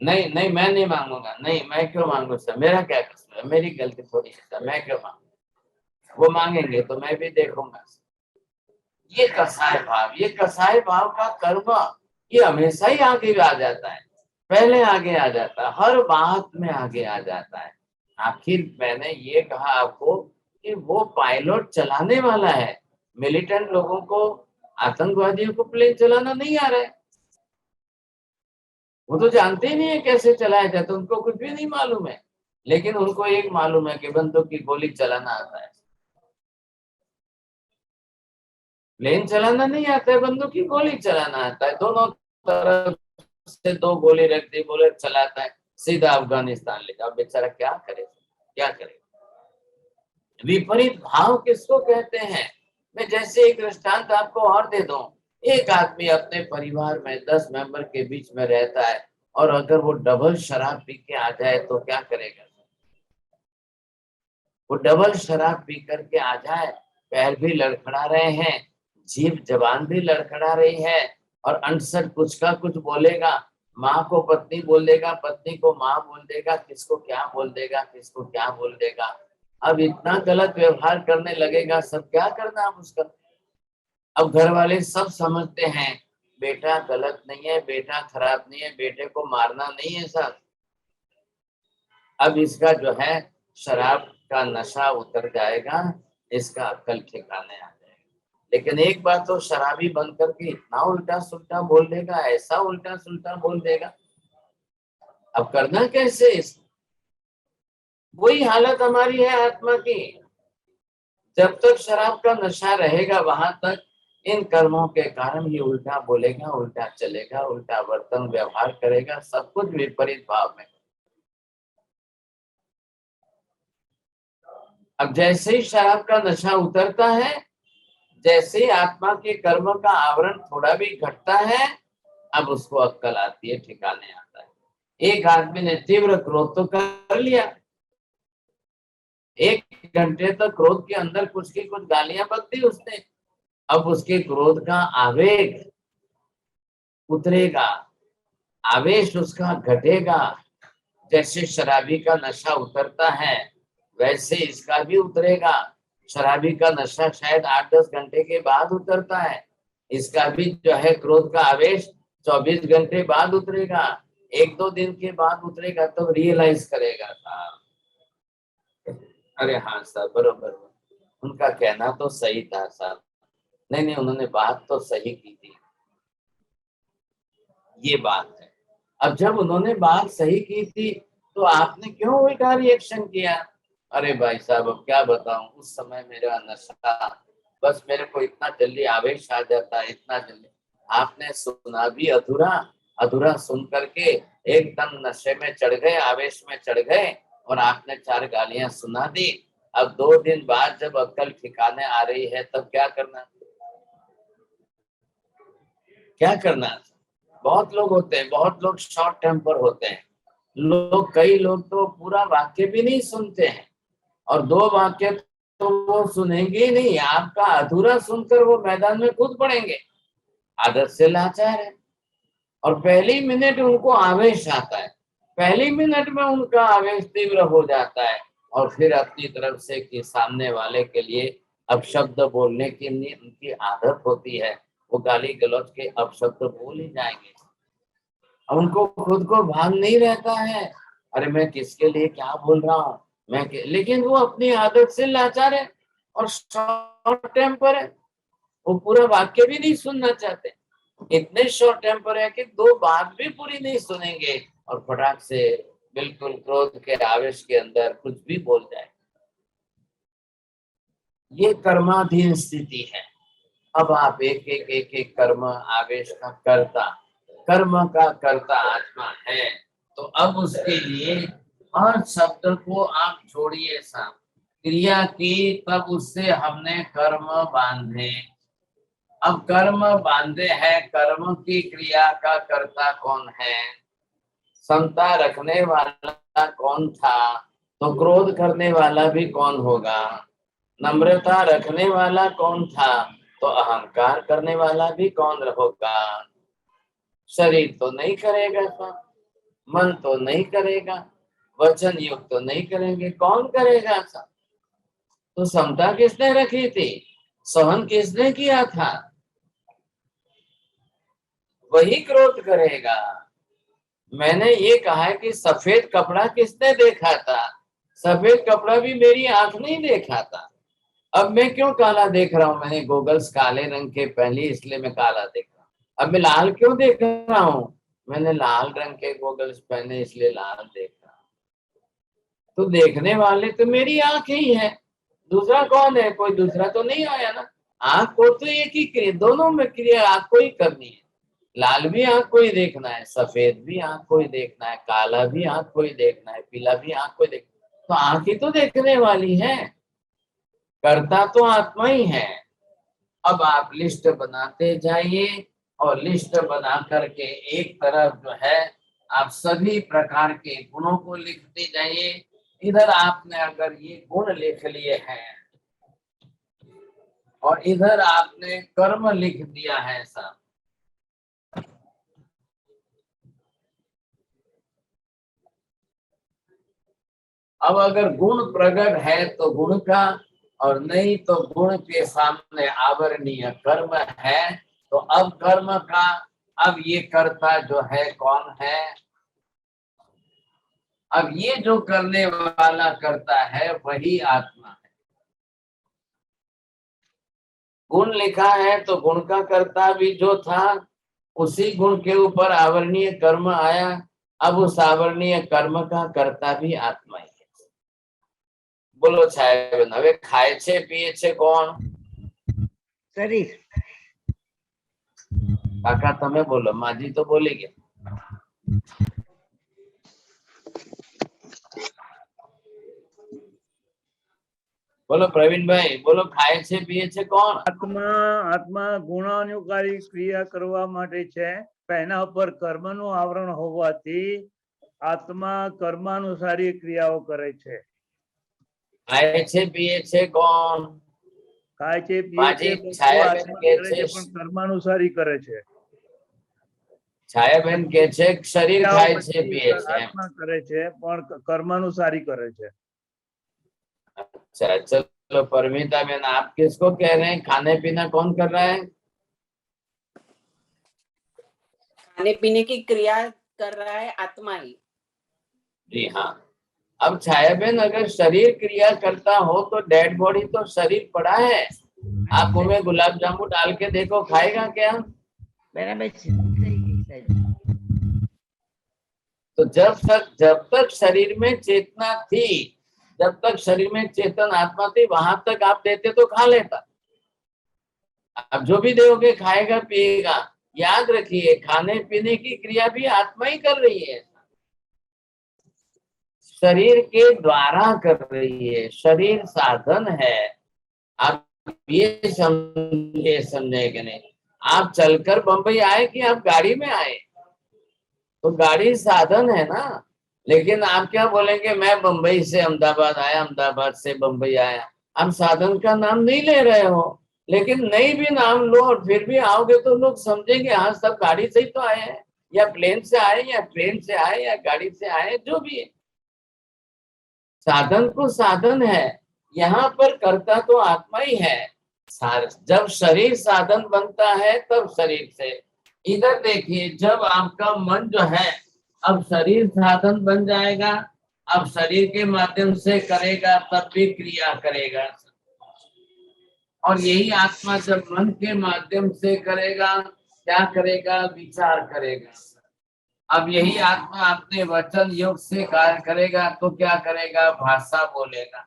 नहीं नहीं मैं नहीं मांगूंगा, नहीं मैं क्यों मांगू सर, मेरा क्या कसूर है, मेरी गलती थोड़ी है सर, मैं क्यों मांगू? वो मांगेंगे तो मैं भी देखूंगा। ये कसाय भाव, ये कसाय भाव का कर्म ये हमेशा ही आगे आ जाता है, पहले आगे आ जाता है, हर बात में आगे आ जाता है। आखिर मैंने ये कहा आपको कि वो पायलट चलाने वाला है, मिलिटेंट लोगों को, आतंकवादियों को प्लेन चलाना नहीं आ रहा है, वो तो जानते ही नहीं है कैसे चलाया जाता, उनको कुछ भी नहीं मालूम है, लेकिन उनको एक मालूम है कि बंदूक की गोली चलाना आता है। प्लेन चलाना नहीं आता है, बंदूक की गोली चलाना आता है, दोनों तरफ से 2 गोली रख दी, बोले चलाता है, सीधा अफगानिस्तान ले जाओ। बेचारा क्या करे, क्या करे? विपरीत भाव किसको कहते हैं? मैं जैसे एक दृष्टांत आपको और दे दूं, एक आदमी अपने परिवार में 10 मेंबर के बीच में रहता है, और अगर वो डबल शराब पी के आ जाए तो क्या करेगा? वो डबल शराब पी करके आ जाए, पैर भी लड़खड़ा रहे हैं, जीभ जबान भी लड़खड़ा रही है, और अनसठ कुछ का कुछ बोलेगा, माँ को पत्नी बोल देगा, पत्नी को माँ बोल देगा, किसको क्या बोल देगा, किसको क्या बोल देगा। अब इतना गलत व्यवहार करने लगेगा, सब क्या करना अब उसका? अब घर वाले सब समझते हैं बेटा गलत नहीं है, बेटा खराब नहीं है, बेटे को मारना नहीं है साहब। अब इसका जो है शराब का नशा उतर जाएगा, इसका अक्ल ठिकाने आ जाएगा। लेकिन एक बात तो शराबी बन करके इतना उल्टा सुल्टा बोल देगा, ऐसा उल्टा सुल्टा बोल देगा, अब करना कैसे? वही हालत हमारी है आत्मा की। जब तक शराब का नशा रहेगा वहां तक इन कर्मों के कारण ये उल्टा बोलेगा, उल्टा चलेगा, उल्टा वर्तन व्यवहार करेगा, सब कुछ विपरीत भाव में। अब जैसे ही शराब का नशा उतरता है, जैसे ही आत्मा के कर्म का आवरण थोड़ा भी घटता है, अब उसको अक्कल आती है, ठिकाने आता है। एक आदमी ने तीव्र क्रोध तो कर लिया, 1 घंटे तक क्रोध के अंदर कुछ की कुछ गालियां बक दी उसने। अब उसके क्रोध का आवेग उतरेगा, आवेश उसका घटेगा। जैसे शराबी का नशा उतरता है, वैसे इसका भी उतरेगा। शराबी का नशा शायद 8-10 घंटे के बाद उतरता है, इसका भी जो है क्रोध का आवेश 24 घंटे बाद उतरेगा, 1-2 दिन के बाद उतरेगा, तो रियलाइज करेगा साहब, अरे हाँ साहब बरोबर, उनका कहना तो सही था साहब, नहीं उन्होंने बात तो सही की थी, ये बात है। अब जब उन्होंने बात सही की थी तो आपने क्यों उल्टा रिएक्शन किया? अरे भाई साहब अब क्या बताऊं, उस समय मेरा नशा, बस मेरे को इतना जल्दी आवेश आ जाता है, इतना जल्दी। आपने सुना भी अधूरा, अधूरा सुन करके एकदम नशे में चढ़ गए, आवेश में चढ़ गए, और आपने 4 गालियां सुना दी। अब 2 दिन बाद जब अक्ल ठिकाने आ रही है, तब क्या करना? क्या करना? बहुत लोग होते हैं, बहुत लोग शॉर्ट टेम्पर होते हैं, कई लोग तो पूरा वाक्य भी नहीं सुनते हैं, और 2 वाक्य तो वो सुनेंगे ही नहीं, आपका अधूरा सुनकर वो मैदान में कूद पड़ेंगे, आदत से लाचार है। और पहली मिनट उनको आवेश आता है, पहली मिनट में उनका आवेश तीव्र हो जाता है, और फिर अपनी तरफ से कि सामने वाले के लिए अपशब्द बोलने की उनकी आदत होती है, वो गाली गलौज के अपशब्द बोल ही जाएंगे। अब उनको खुद को भान नहीं रहता है, अरे मैं किसके लिए क्या बोल रहा हूँ, लेकिन वो अपनी आदत से लाचार है और शॉर्ट टेम्पर है, वो पूरा वाक्य भी नहीं सुनना चाहते, इतने शॉर्ट टेम्पर है कि 2 बात भी पूरी नहीं सुनेंगे और फटाक से बिल्कुल क्रोध के आवेश के अंदर कुछ भी बोल जाए। ये कर्माधीन स्थिति है। अब आप एक कर्म आवेश का कर्ता, कर्म का कर्ता आत्मा है, तो अब उसके लिए हर शब्द को आप छोड़िए साहब, क्रिया की, तब उससे हमने कर्म बांधे। अब कर्म बांधे हैं, कर्म की क्रिया का कर्ता कौन है? समता रखने वाला कौन था? तो क्रोध करने वाला भी कौन होगा? नम्रता रखने वाला कौन था? तो अहंकार करने वाला भी कौन होगा? शरीर तो नहीं करेगा साहब, मन तो नहीं करेगा, वचन युक्त तो नहीं करेंगे, कौन करेगा साहब? तो समता किसने रखी थी? सहन किसने किया था? वही क्रोध करेगा। मैंने ये कहा है कि सफेद कपड़ा किसने देखा था? सफेद कपड़ा भी मेरी आंख नहीं देखा था। अब मैं क्यों काला देख रहा हूं? मैंने गोगल्स काले रंग के पहले, इसलिए मैं काला देख रहा हूं। अब मैं लाल क्यों देख रहा हूं? मैंने लाल रंग के गोगल्स पहने, इसलिए लाल देख रहा हूं। तो देखने वाले तो मेरी आंख ही है, दूसरा कौन है? कोई दूसरा तो नहीं आया ना। आंख को तो एक ही क्रिया, दोनों में क्रिया आंख को ही करनी है। लाल भी आंख को ही देखना है, सफेद भी आंख को ही देखना है, काला भी आंख को ही देखना है, पीला भी आंख को ही देखना है। तो आंख ही तो देखने वाली है, कर्ता तो आत्मा ही है। अब आप लिस्ट बनाते जाइए, और लिस्ट बना करके एक तरफ जो है आप सभी प्रकार के गुणों को लिखते जाइए। इधर आपने अगर ये गुण लिख लिए हैं और इधर आपने कर्म लिख दिया है सब, अब अगर गुण प्रकट है तो गुण का, और नहीं तो गुण के सामने आवरणीय कर्म है, तो अब कर्म का, अब ये कर्ता जो है कौन है? अब ये जो करने वाला करता है वही आत्मा है। गुण लिखा है तो गुण का कर्ता भी जो था, उसी गुण के ऊपर आवरणीय कर्म आया, अब उस आवरणीय कर्म का कर्ता भी आत्मा ही है। बोलो साहेब, હવે ખાય છે પીએ છે કોણ? શરીર. કાકા તમે બોલો, માજી તો બોલી ગયા। बोलो प्रवीण भाई, बोलो खाए छे पिए छे कौन? આત્મા ગુણાનુકારી ક્રિયા કરવા માટે છે, પણ એના ઉપર કર્મનું આવરણ હોવાથી આત્મા કર્માનુસારી ક્રિયાઓ કરે છે. खाए छे पिए छे कौन? ખાય છે પીએ बाजी છે બધું छायाबेन આત્મા के કરે छे, છે, પણ કર્માનુસારી કરે છે. छायाबेन के छे शरीर ક્રિયાઓ खाए छे બધી पिए छे. આત્મા કરે છે, પણ કર્માનુસારી કરે છે. अच्छा चलो परमिता बेन, आप किसको कह रहे हैं? खाने पीना कौन कर रहा है? खाने पीने की क्रिया कर रहा है आत्मा ही। जी हाँ। अब छायाबेन अगर शरीर क्रिया करता हो तो डेड बॉडी तो शरीर पड़ा है, आप मुंह में गुलाब जामुन डाल के देखो, खाएगा क्या? બરાબર છે, થઈ ગઈ સાહેબ. तो जब तक शरीर में चेतना थी, जब तक शरीर में चेतन आत्मा थी, वहां तक आप देते तो खा लेता। अब जो भी दोगे खाएगा पिएगा। याद रखिए, खाने पीने की क्रिया भी आत्मा ही कर रही है, शरीर के द्वारा कर रही है। शरीर साधन है। आप ये समझे कि नहीं? आप चलकर बंबई आए कि आप गाड़ी में आए? तो गाड़ी साधन है ना। लेकिन आप क्या बोलेंगे, मैं बंबई से अहमदाबाद आया, अहमदाबाद से बंबई आया। आप साधन का नाम नहीं ले रहे हो, लेकिन नहीं भी नाम लो और फिर भी आओगे तो लोग समझेंगे हाँ सब गाड़ी से ही तो आए हैं, या प्लेन से आए, या ट्रेन से आए, या गाड़ी से आए, जो भी है। साधन को साधन है, यहाँ पर करता तो आत्मा ही है। जब शरीर साधन बनता है तब शरीर से, इधर देखिए, जब आपका मन जो है, अब शरीर साधन बन जाएगा, अब शरीर के माध्यम से करेगा तब भी क्रिया करेगा। और यही आत्मा जब मन के माध्यम से करेगा, क्या करेगा? विचार करेगा। अब यही आत्मा अपने वचन योग से कार्य करेगा तो क्या करेगा? भाषा बोलेगा।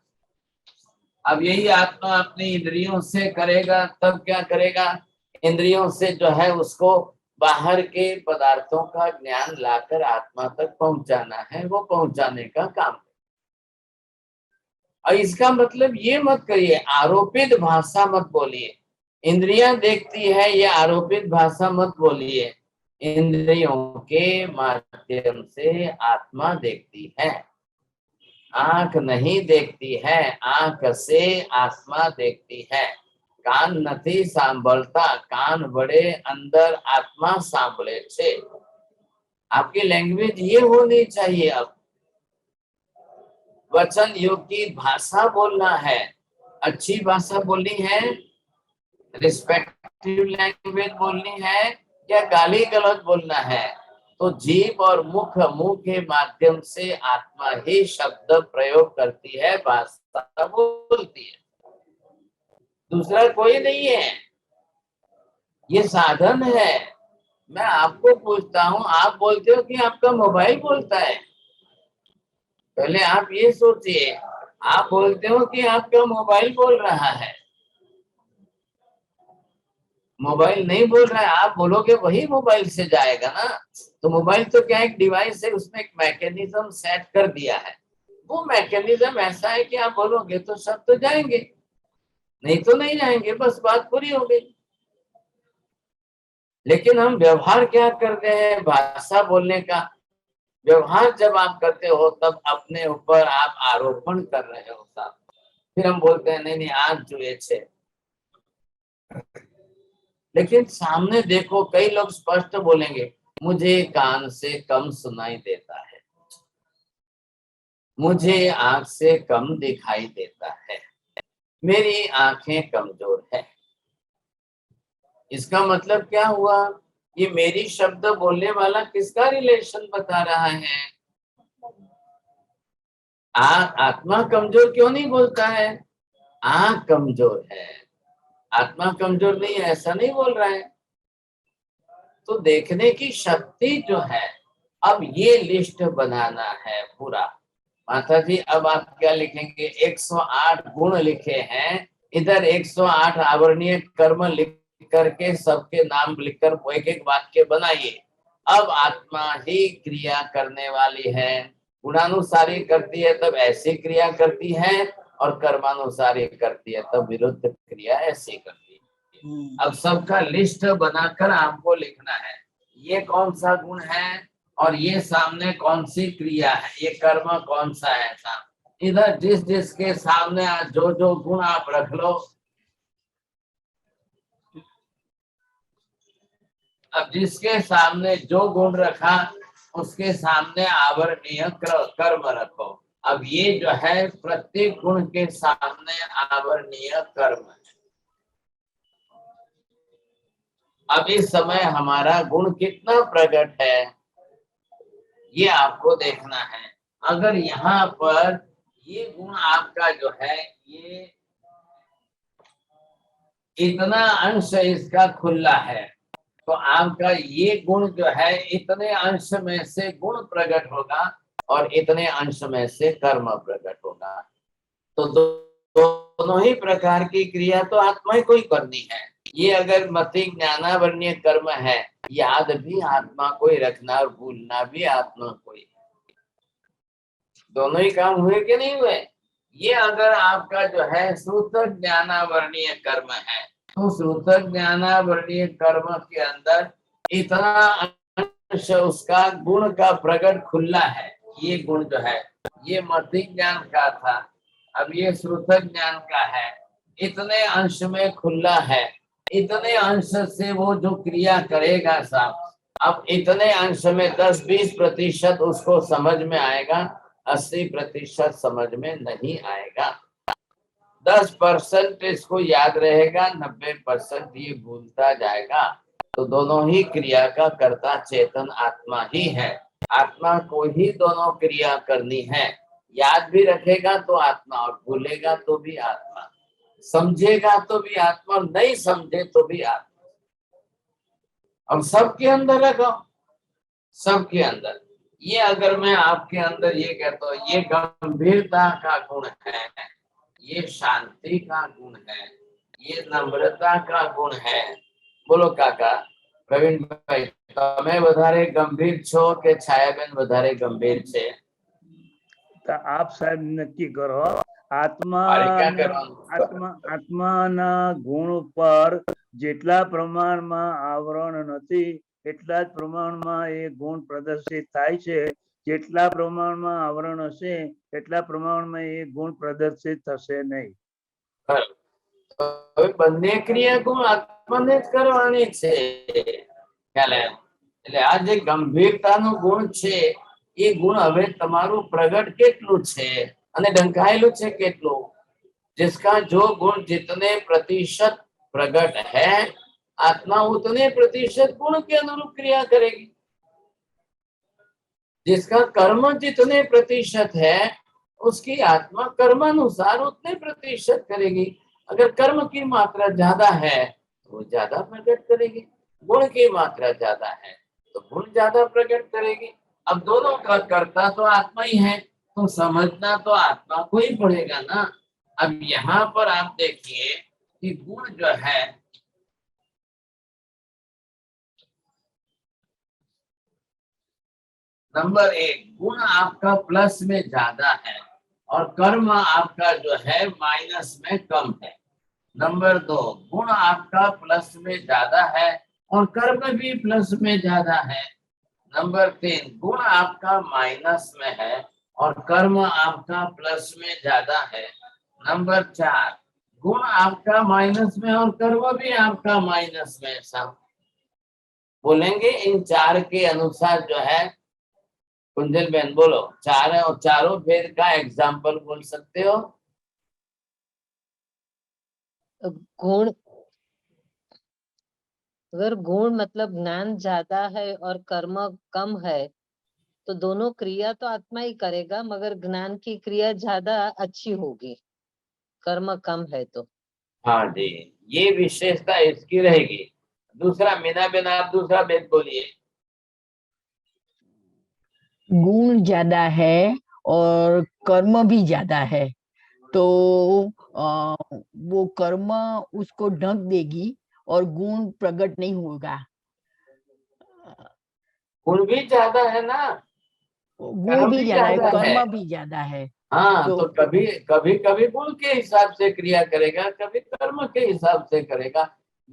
अब यही आत्मा अपनी इंद्रियों से करेगा तब क्या करेगा? इंद्रियों से जो है उसको बाहर के पदार्थों का ज्ञान लाकर आत्मा तक पहुंचाना है, वो पहुंचाने का काम। और इसका मतलब ये मत करिए, आरोपित भाषा मत बोलिए। इंद्रियां देखती है, ये आरोपित भाषा मत बोलिए। इंद्रियों के माध्यम से आत्मा देखती है, आंख नहीं देखती है, आंख से आत्मा देखती है। कान नहीं सांभळता, कान बड़े अंदर आत्मा सांभळे छे। आपकी लैंग्वेज ये होनी चाहिए। अब वचन योग की भाषा बोलना है, अच्छी भाषा बोलनी है, रिस्पेक्टिव लैंग्वेज बोलनी है, या गाली गलौज बोलना है, तो जीभ और मुंह के माध्यम से आत्मा ही शब्द प्रयोग करती है, भाषा बोलती है, दूसरा कोई नहीं है। ये साधन है। मैं आपको पूछता हूँ, आप बोलते हो कि आपका मोबाइल बोलता है? पहले आप ये सोचिए, आप बोलते हो कि आपका मोबाइल बोल रहा है? मोबाइल नहीं बोल रहा है, आप बोलोगे वही मोबाइल से जाएगा ना। तो मोबाइल तो क्या एक डिवाइस है, उसमें एक मैकेनिज्म सेट कर दिया है। वो मैकेनिज्म ऐसा है कि आप बोलोगे तो सब तो जाएंगे, नहीं तो नहीं जाएंगे, बस बात पूरी हो गई। लेकिन हम व्यवहार क्या करते हैं? भाषा बोलने का व्यवहार जब आप करते हो तब अपने ऊपर आप आरोपण कर रहे हो साहब। फिर हम बोलते हैं नहीं आंख जुए छे। लेकिन सामने देखो, कई लोग स्पष्ट बोलेंगे, मुझे कान से कम सुनाई देता है, मुझे आंख से कम दिखाई देता है, मेरी आंखें कमजोर है। इसका मतलब क्या हुआ? ये मेरी शब्द बोलने वाला किसका रिलेशन बता रहा है? आत्मा कमजोर क्यों नहीं बोलता है? आंख कमजोर है, आत्मा कमजोर नहीं है, ऐसा नहीं बोल रहा है। तो देखने की शक्ति जो है, अब ये लिस्ट बनाना है पूरा। माता जी अब आप क्या लिखेंगे? 108 गुण लिखे हैं, इधर 108 आवरणीय कर्म लिख करके सबके नाम लिखकर एक एक वाक्य बनाइए। अब आत्मा ही क्रिया करने वाली है, गुणानुसारी करती है तब ऐसी क्रिया करती है, और कर्मानुसार ये करती है, तब विरुद्ध क्रिया ऐसी करती है। अब सबका लिस्ट बनाकर आपको लिखना है, ये कौन सा गुण है और ये सामने कौन सी क्रिया है, ये कर्म कौन सा है। इधर जिस जिसके सामने जो जो गुण आप रख लो। अब जिसके सामने जो गुण रखा उसके सामने आवरणीय कर्म रखो। अब ये जो है प्रत्येक गुण के सामने आवरणीय कर्म है। अब इस समय हमारा गुण कितना प्रकट है ये आपको देखना है। अगर यहाँ पर ये गुण आपका जो है ये इतना अंश इसका खुला है, तो आपका ये गुण जो है इतने अंश में से गुण प्रकट होगा और इतने अंश में से कर्म प्रकट होगा। तो दोनों ही प्रकार की क्रिया तो आत्मा ही को ही करनी है। ये अगर मति ज्ञानावरणीय कर्म है, याद भी आत्मा को ही रखना और भूलना भी आत्मा को ही। दोनों ही काम हुए कि नहीं हुए। ये अगर आपका जो है श्रुतक ज्ञानावरणीय कर्म है, तो श्रुतक ज्ञानावरणीय कर्म के अंदर इतना अंश उसका गुण का प्रकट खुला है। ये गुण जो है ये मति ज्ञान का था, अब ये श्रुतक ज्ञान का है, इतने अंश में खुला है। इतने अंश से वो जो क्रिया करेगा साहब, अब इतने अंश में 10-20% उसको समझ में आएगा, 80% समझ में नहीं आएगा। 10% इसको याद रहेगा, 90% ये भूलता जाएगा। तो दोनों ही क्रिया का कर्ता चेतन आत्मा ही है। आत्मा को ही दोनों क्रिया करनी है। याद भी रखेगा तो आत्मा और भूलेगा तो भी आत्मा, समझेगा तो भी आत्मा और नहीं समझे तो भी आत्मा। अब सबके अंदर रखो, सबके अंदर। ये अगर मैं आपके अंदर ये कहता हूँ ये गंभीरता का गुण है, ये शांति का गुण है, ये नम्रता का गुण है। बोलो काका प्रवीण भाई, તમે વધારે ગંભીર છો કે છાયાબેન વધારે ગંભીર છે? તો આપ સાહેબ નક્કી કરો। આત્માના ગુણ પર જેટલા પ્રમાણમાં આવરણ નથી એટલા જ પ્રમાણમાં એ ગુણ પ્રદર્શિત થાય છે। જેટલા પ્રમાણમાં આવરણ હશે એટલા પ્રમાણમાં એ ગુણ પ્રદર્શિત થશે નહીં। બંને ક્રિયા ગુણ આત્માને જ કરવાની છે। ખ્યાલ આવ્યો? એટલે આ જે ગંભીરતાનો ગુણ છે એ ગુણ હવે તમારું પ્રગટ કેટલું છે અને ઢંકાયેલું છે કેટલું। जिसका जो गुण जितने प्रतिशत प्रकट है, आत्मा उतने प्रतिशत गुण के अनुरूप क्रिया करेगी। जिसका कर्म जितने प्रतिशत है उसकी आत्मा कर्मानुसार उतने प्रतिशत करेगी। अगर कर्म की मात्रा ज्यादा है तो वो ज्यादा प्रकट करेगी, गुण की मात्रा ज्यादा है तो गुण ज्यादा प्रकट करेगी। अब दोनों का कर्ता तो आत्मा ही है, तो समझना तो आत्मा को ही पड़ेगा ना। अब यहाँ पर आप देखिए कि गुण जो है नंबर 1 गुण आपका प्लस में ज्यादा है और कर्म आपका जो है माइनस में कम है। नंबर 2 गुण आपका प्लस में ज्यादा है और कर्म भी प्लस में ज्यादा है। नंबर 3 गुण आपका माइनस में है और कर्म आपका प्लस में ज्यादा है। नंबर 4 गुण आपका माइनस में और कर्म भी आपका माइनस में। सब बोलेंगे इन चार के अनुसार जो है। कुंजल बहन बोलो, चार और चारों भेद का एग्जाम्पल बोल सकते हो। गुण, अगर गुण मतलब ज्ञान ज्यादा है और कर्म कम है तो दोनों क्रिया तो आत्मा ही करेगा, मगर ज्ञान की क्रिया ज्यादा अच्छी होगी, कर्म कम है तो। हाँ जी, ये विशेषता इसकी रहेगी। दूसरा मीना बेन आप दूसरा भेद बोलिए। गुण ज्यादा है और कर्म भी ज्यादा है तो वो कर्म उसको ढक देगी और गुण प्रकट नहीं होगा। गुण भी ज्यादा है ना, गुण भी ज्यादा है, कर्म भी ज्यादा है। हाँ, तो तो कभी कभी कभी गुण के हिसाब से क्रिया करेगा, कभी कर्म के हिसाब से करेगा।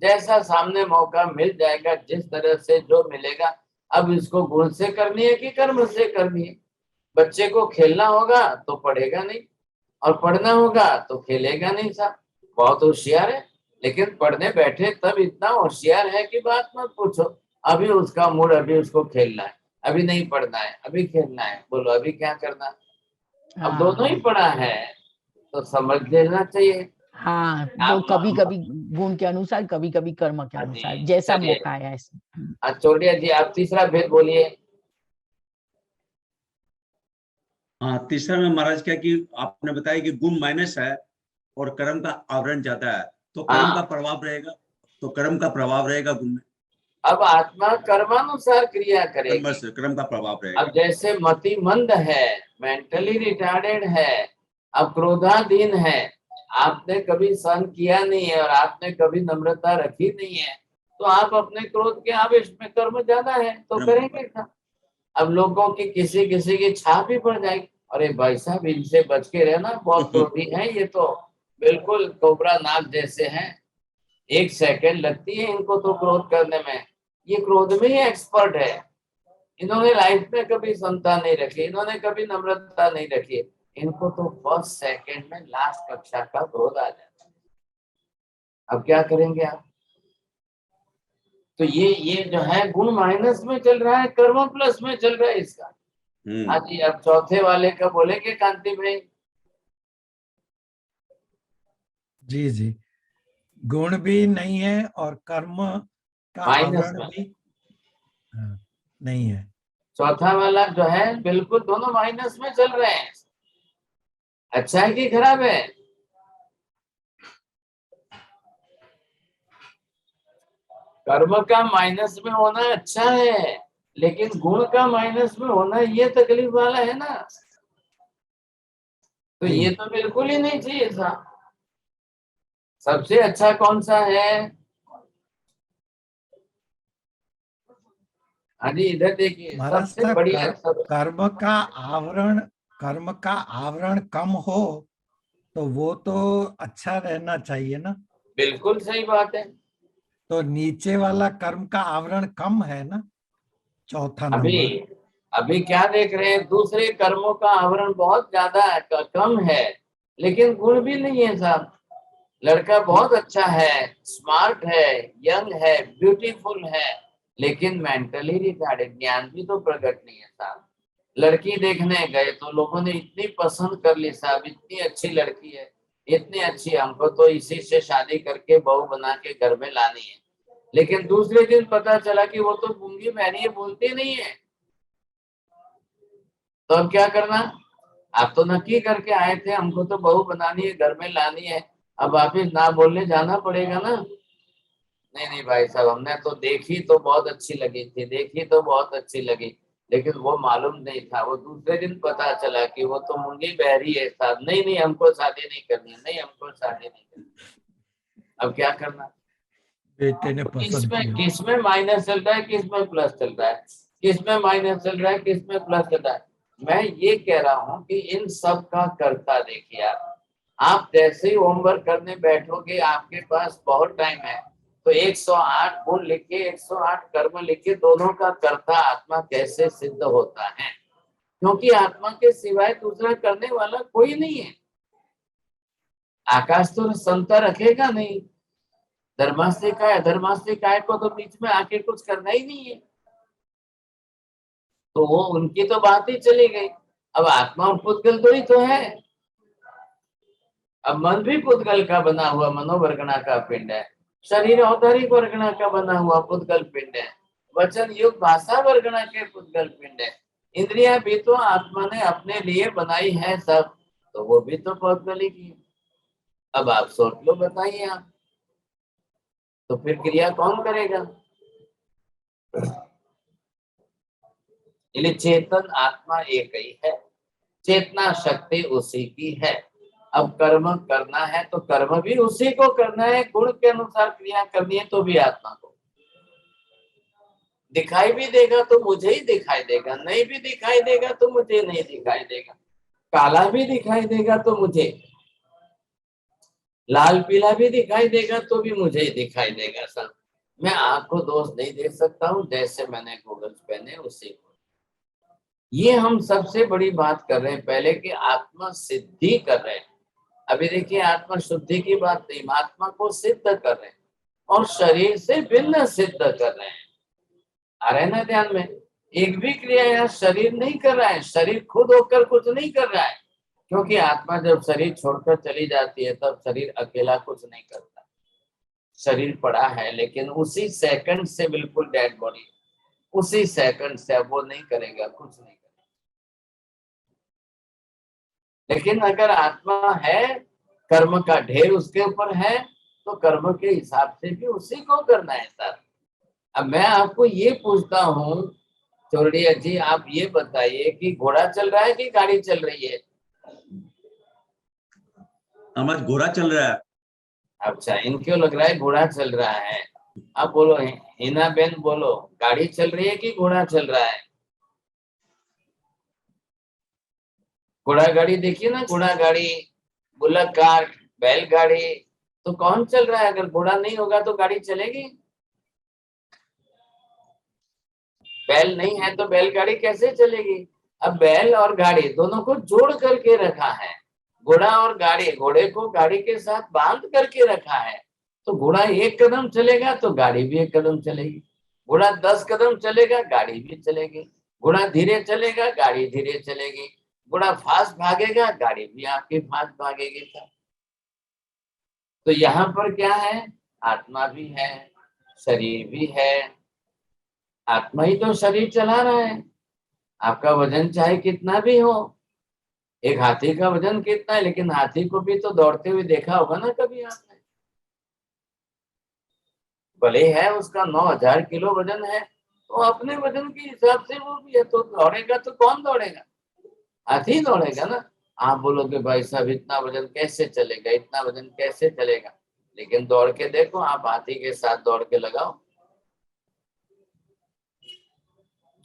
जैसा सामने मौका मिल जाएगा, जिस तरह से जो मिलेगा। अब इसको गुण से करनी है कि कर्म से करनी है? बच्चे को खेलना होगा तो पढ़ेगा नहीं, और पढ़ना होगा तो खेलेगा नहीं। साहब बहुत होशियार है, लेकिन पढ़ने बैठे तब इतना होशियार है कि बात मत पूछो। अभी उसका मूड, अभी उसको खेलना है, अभी नहीं पढ़ना है, अभी खेलना है। बोलो अभी क्या करना? अब दोनों ही हाँ पढ़ा है तो समझ लेना चाहिए। हाँ, तो आप कभी कभी गुण के अनुसार, कभी कभी कर्म के अनुसार, जी, जैसा चलिए। मौका आया ऐसे। चोटिया जी, आप तीसरा भेद बोलिए। हाँ, तीसरा में महाराज क्या कि आपने बताया कि गुण माइनस है और कर्म का आवरण ज्यादा है, तो कर्म का हाँ, प्रभाव रहेगा, तो कर्म का प्रभाव रहेगा गुण में, अब आत्मा कर्मानुसार क्रिया कर्म करेगी। से कर्म का प्रभाव अब रहेगा। जैसे मति मंद है, मेंटली रिटार्डेड है, अब क्रोधाधीन है, आपने कभी सहन किया नहीं है और आपने कभी नम्रता रखी नहीं है, तो आप अपने क्रोध के आवेश में, कर्म ज्यादा है तो कर्म करेंगे क्या? अब लोगों की किसी किसी की छाप भी पड़ जाएगी, अरे भाई साहब इनसे बच के रहना, बहुत क्रोधी है ये तो, बिल्कुल कोबरा नाग जैसे हैं। 1 सेकंड लगती है इनको तो क्रोध करने में, ये क्रोध में ही एक्सपर्ट है। इन्होंने लाइफ में कभी समता नहीं रखी, इन्होंने कभी नम्रता नहीं रखी, इनको तो फर्स्ट सेकंड में लास्ट कक्षा का क्रोध आ जाता है। अब क्या करेंगे आप? तो ये जो है गुण माइनस में चल रहा है, कर्म प्लस में चल रहा है इसका। हाँ जी, अब चौथे वाले का बोलेंगे कांति भाई। जी जी, गुण भी नहीं है और कर्म का माइनस आवरण में भी नहीं है। चौथा वाला जो है बिल्कुल दोनों माइनस में चल रहे हैं। अच्छा है कि खराब है? कर्म का माइनस में होना अच्छा है, लेकिन गुण का माइनस में होना ये तकलीफ वाला है ना। तो जी। ये तो बिल्कुल ही नहीं चाहिए था। सबसे अच्छा कौन सा है? हाँ जी, इधर देखिए, महाराज सबसे साहब, बढ़िया सब। कर्म का आवरण कम हो तो वो तो अच्छा रहना चाहिए ना। बिल्कुल सही बात है। तो नीचे वाला कर्म का आवरण कम है ना, चौथा अभी नंबर। अभी क्या देख रहे हैं, दूसरे कर्मों का आवरण बहुत ज्यादा कम है, लेकिन गुण भी नहीं है साहब। लड़का बहुत अच्छा है, स्मार्ट है, यंग है, ब्यूटीफुल है, लेकिन मेंटली रिटार्डेड, ज्ञान भी तो प्रकट नहीं है साहब। लड़की देखने गए तो लोगों ने इतनी पसंद कर ली साहब, इतनी अच्छी लड़की है, इतनी अच्छी, हमको तो इसी से शादी करके बहू बना के घर में लानी है। लेकिन दूसरे दिन पता चला कि वो तो गूंगी बहरी है, बोलती नहीं है। तो अब क्या करना? आप तो नक्की करके आए थे हमको तो बहू बनानी है, घर में लानी है, अब वापिस ना बोलने जाना पड़ेगा ना। नहीं नहीं भाई साहब, हमने तो देखी तो बहुत अच्छी लगी थी, देखी तो बहुत अच्छी लगी, लेकिन वो मालूम नहीं था। वो दूसरे दिन पता चला कि वो तो मुंगी बहरी है साहब। नहीं नहीं, हमको शादी नहीं करनी, नहीं हमको शादी नहीं करनी। अब क्या करना? बेटे ने तो पसंद किया। किसमें माइनस चल रहा है, किसमें प्लस चल रहा है? किसमें माइनस चल रहा है, किसमें प्लस चल रहा है? मैं ये कह रहा हूँ कि इन सब का कर्ता देखिए आप जैसे ही होमवर्क करने बैठोगे, आपके पास बहुत टाइम है, तो 108 गुण लिखे, 108 कर्म लिखे, दोनों का कर्ता आत्मा कैसे सिद्ध होता है? क्योंकि आत्मा के सिवाय दूसरा करने वाला कोई नहीं है। आकाश तो संता रखेगा नहीं, धर्मास्तिकाय को तो बीच में आके कुछ करना ही नहीं है, तो वो उनकी तो बात ही चली गई। अब आत्मा और पुद्गल दो ही तो है। अब मन भी पुद्गल का बना हुआ मनोवर्गणा का पिंड है, शरीर औदारिक वर्गणा का बना हुआ पुद्गल पिंड है, वचन युग भाषा वर्गणा के पुद्गल पिंड है, इंद्रिया भी तो आत्मा ने अपने लिए बनाई है सब, तो वो भी तो पुद्गल ही की। अब आप सोच लो, बताइए आप, तो फिर क्रिया कौन करेगा? इसलिए चेतन आत्मा एक ही है, चेतना शक्ति उसी की है। अब कर्म करना है तो कर्म भी उसी को करना है, गुण के अनुसार क्रिया करनी है तो भी आत्मा को। दिखाई भी देगा तो मुझे ही दिखाई देगा, नहीं भी दिखाई देगा तो मुझे नहीं दिखाई देगा। काला भी दिखाई देगा तो मुझे, लाल पीला भी दिखाई देगा तो भी मुझे ही दिखाई देगा सब। मैं आँख को दोष नहीं दे सकता हूँ, जैसे मैंने गूगल्स पहने उसी को। ये हम सबसे बड़ी बात कर रहे हैं पहले कि आत्मा सिद्धि कर रहे हैं। अभी देखिए आत्मा शुद्धि की बात नहीं, आत्मा को सिद्ध कर रहे हैं और शरीर से भिन्न सिद्ध कर रहे हैं। आ रहे हैं ना ध्यान में? एक भी क्रिया यहाँ शरीर नहीं कर रहा है, शरीर खुद होकर कुछ नहीं कर रहा है, क्योंकि आत्मा जब शरीर छोड़कर चली जाती है तब शरीर अकेला कुछ नहीं करता। शरीर पड़ा है लेकिन उसी सेकंड से बिल्कुल डेड बॉडी, उसी सेकंड से अब वो नहीं करेगा, कुछ नहीं करेगा। लेकिन अगर आत्मा है, कर्म का ढेर उसके ऊपर है, तो कर्म के हिसाब से भी उसी को करना है सर। अब मैं आपको ये पूछता हूँ चौड़िया जी, आप ये बताइए कि घोड़ा चल रहा है कि गाड़ी चल रही है? हमारा घोड़ा चल रहा है। अच्छा, इनको लग रहा है घोड़ा चल रहा है। अब बोलो हिना बेन, बोलो गाड़ी चल रही है कि घोड़ा चल रहा है? घोड़ा गाड़ी देखिए ना, घोड़ा गाड़ी, बुलक कार, बैलगाड़ी, तो कौन चल रहा है? अगर घोड़ा नहीं होगा तो गाड़ी चलेगी? बैल नहीं है तो बैलगाड़ी कैसे चलेगी? अब बैल और गाड़ी दोनों को जोड़ करके रखा है, घोड़ा और गाड़ी, घोड़े को गाड़ी के साथ बांध करके रखा है, तो घोड़ा एक कदम चलेगा तो गाड़ी भी एक कदम चलेगी। घोड़ा 10 कदम चलेगा, गाड़ी भी चलेगी। घोड़ा धीरे चलेगा, गाड़ी धीरे चलेगी। घोड़ा फास्ट भागेगा, गाड़ी भी आपकी फास्ट भागेगी। तो यहाँ पर क्या है? आत्मा भी है, शरीर भी है। आत्मा ही तो शरीर चला रहा है। आपका वजन चाहे कितना भी हो, एक हाथी का वजन कितना है, लेकिन हाथी को भी तो दौड़ते हुए देखा होगा ना कभी आपने? भले है उसका 9000 किलो वजन है, तो अपने वजन के हिसाब से वो भी है, तो दौड़ेगा तो कौन दौड़ेगा? हाथी दौड़ेगा ना। आप बोलोगे भाई साहब इतना वजन कैसे चलेगा, इतना वजन कैसे चलेगा, लेकिन दौड़ के देखो, आप हाथी के साथ दौड़ के लगाओ।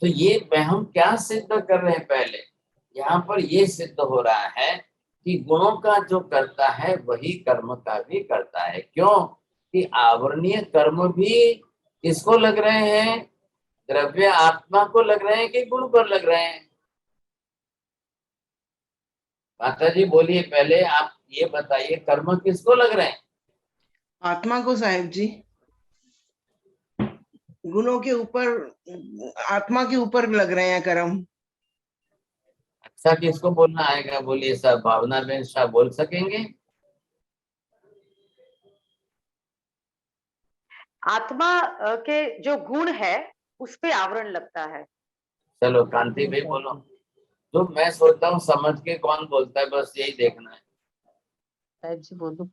तो ये हम क्या सिद्ध कर रहे हैं? पहले यहाँ पर ये सिद्ध हो रहा है कि गुणों का जो करता है वही कर्म का भी करता है। क्यों? कि आवरणीय कर्म भी किसको लग रहे हैं? द्रव्य आत्मा को लग रहे हैं कि गुण पर लग रहे हैं? माता जी बोलिए, पहले आप ये बताइए, कर्म किसको लग रहे हैं? आत्मा को साहेब जी। गुणों के ऊपर, आत्मा के ऊपर लग रहे हैं कर्म। अच्छा, किसको बोलना आएगा? बोलिए सब। भावना बेन शाह बोल सकेंगे? आत्मा के जो गुण है उस पे आवरण लगता है। चलो कांति भाई बोलो। तो मैं सोचता हूँ समझ के कौन बोलता है, बस यही देखना है। जी बोलो।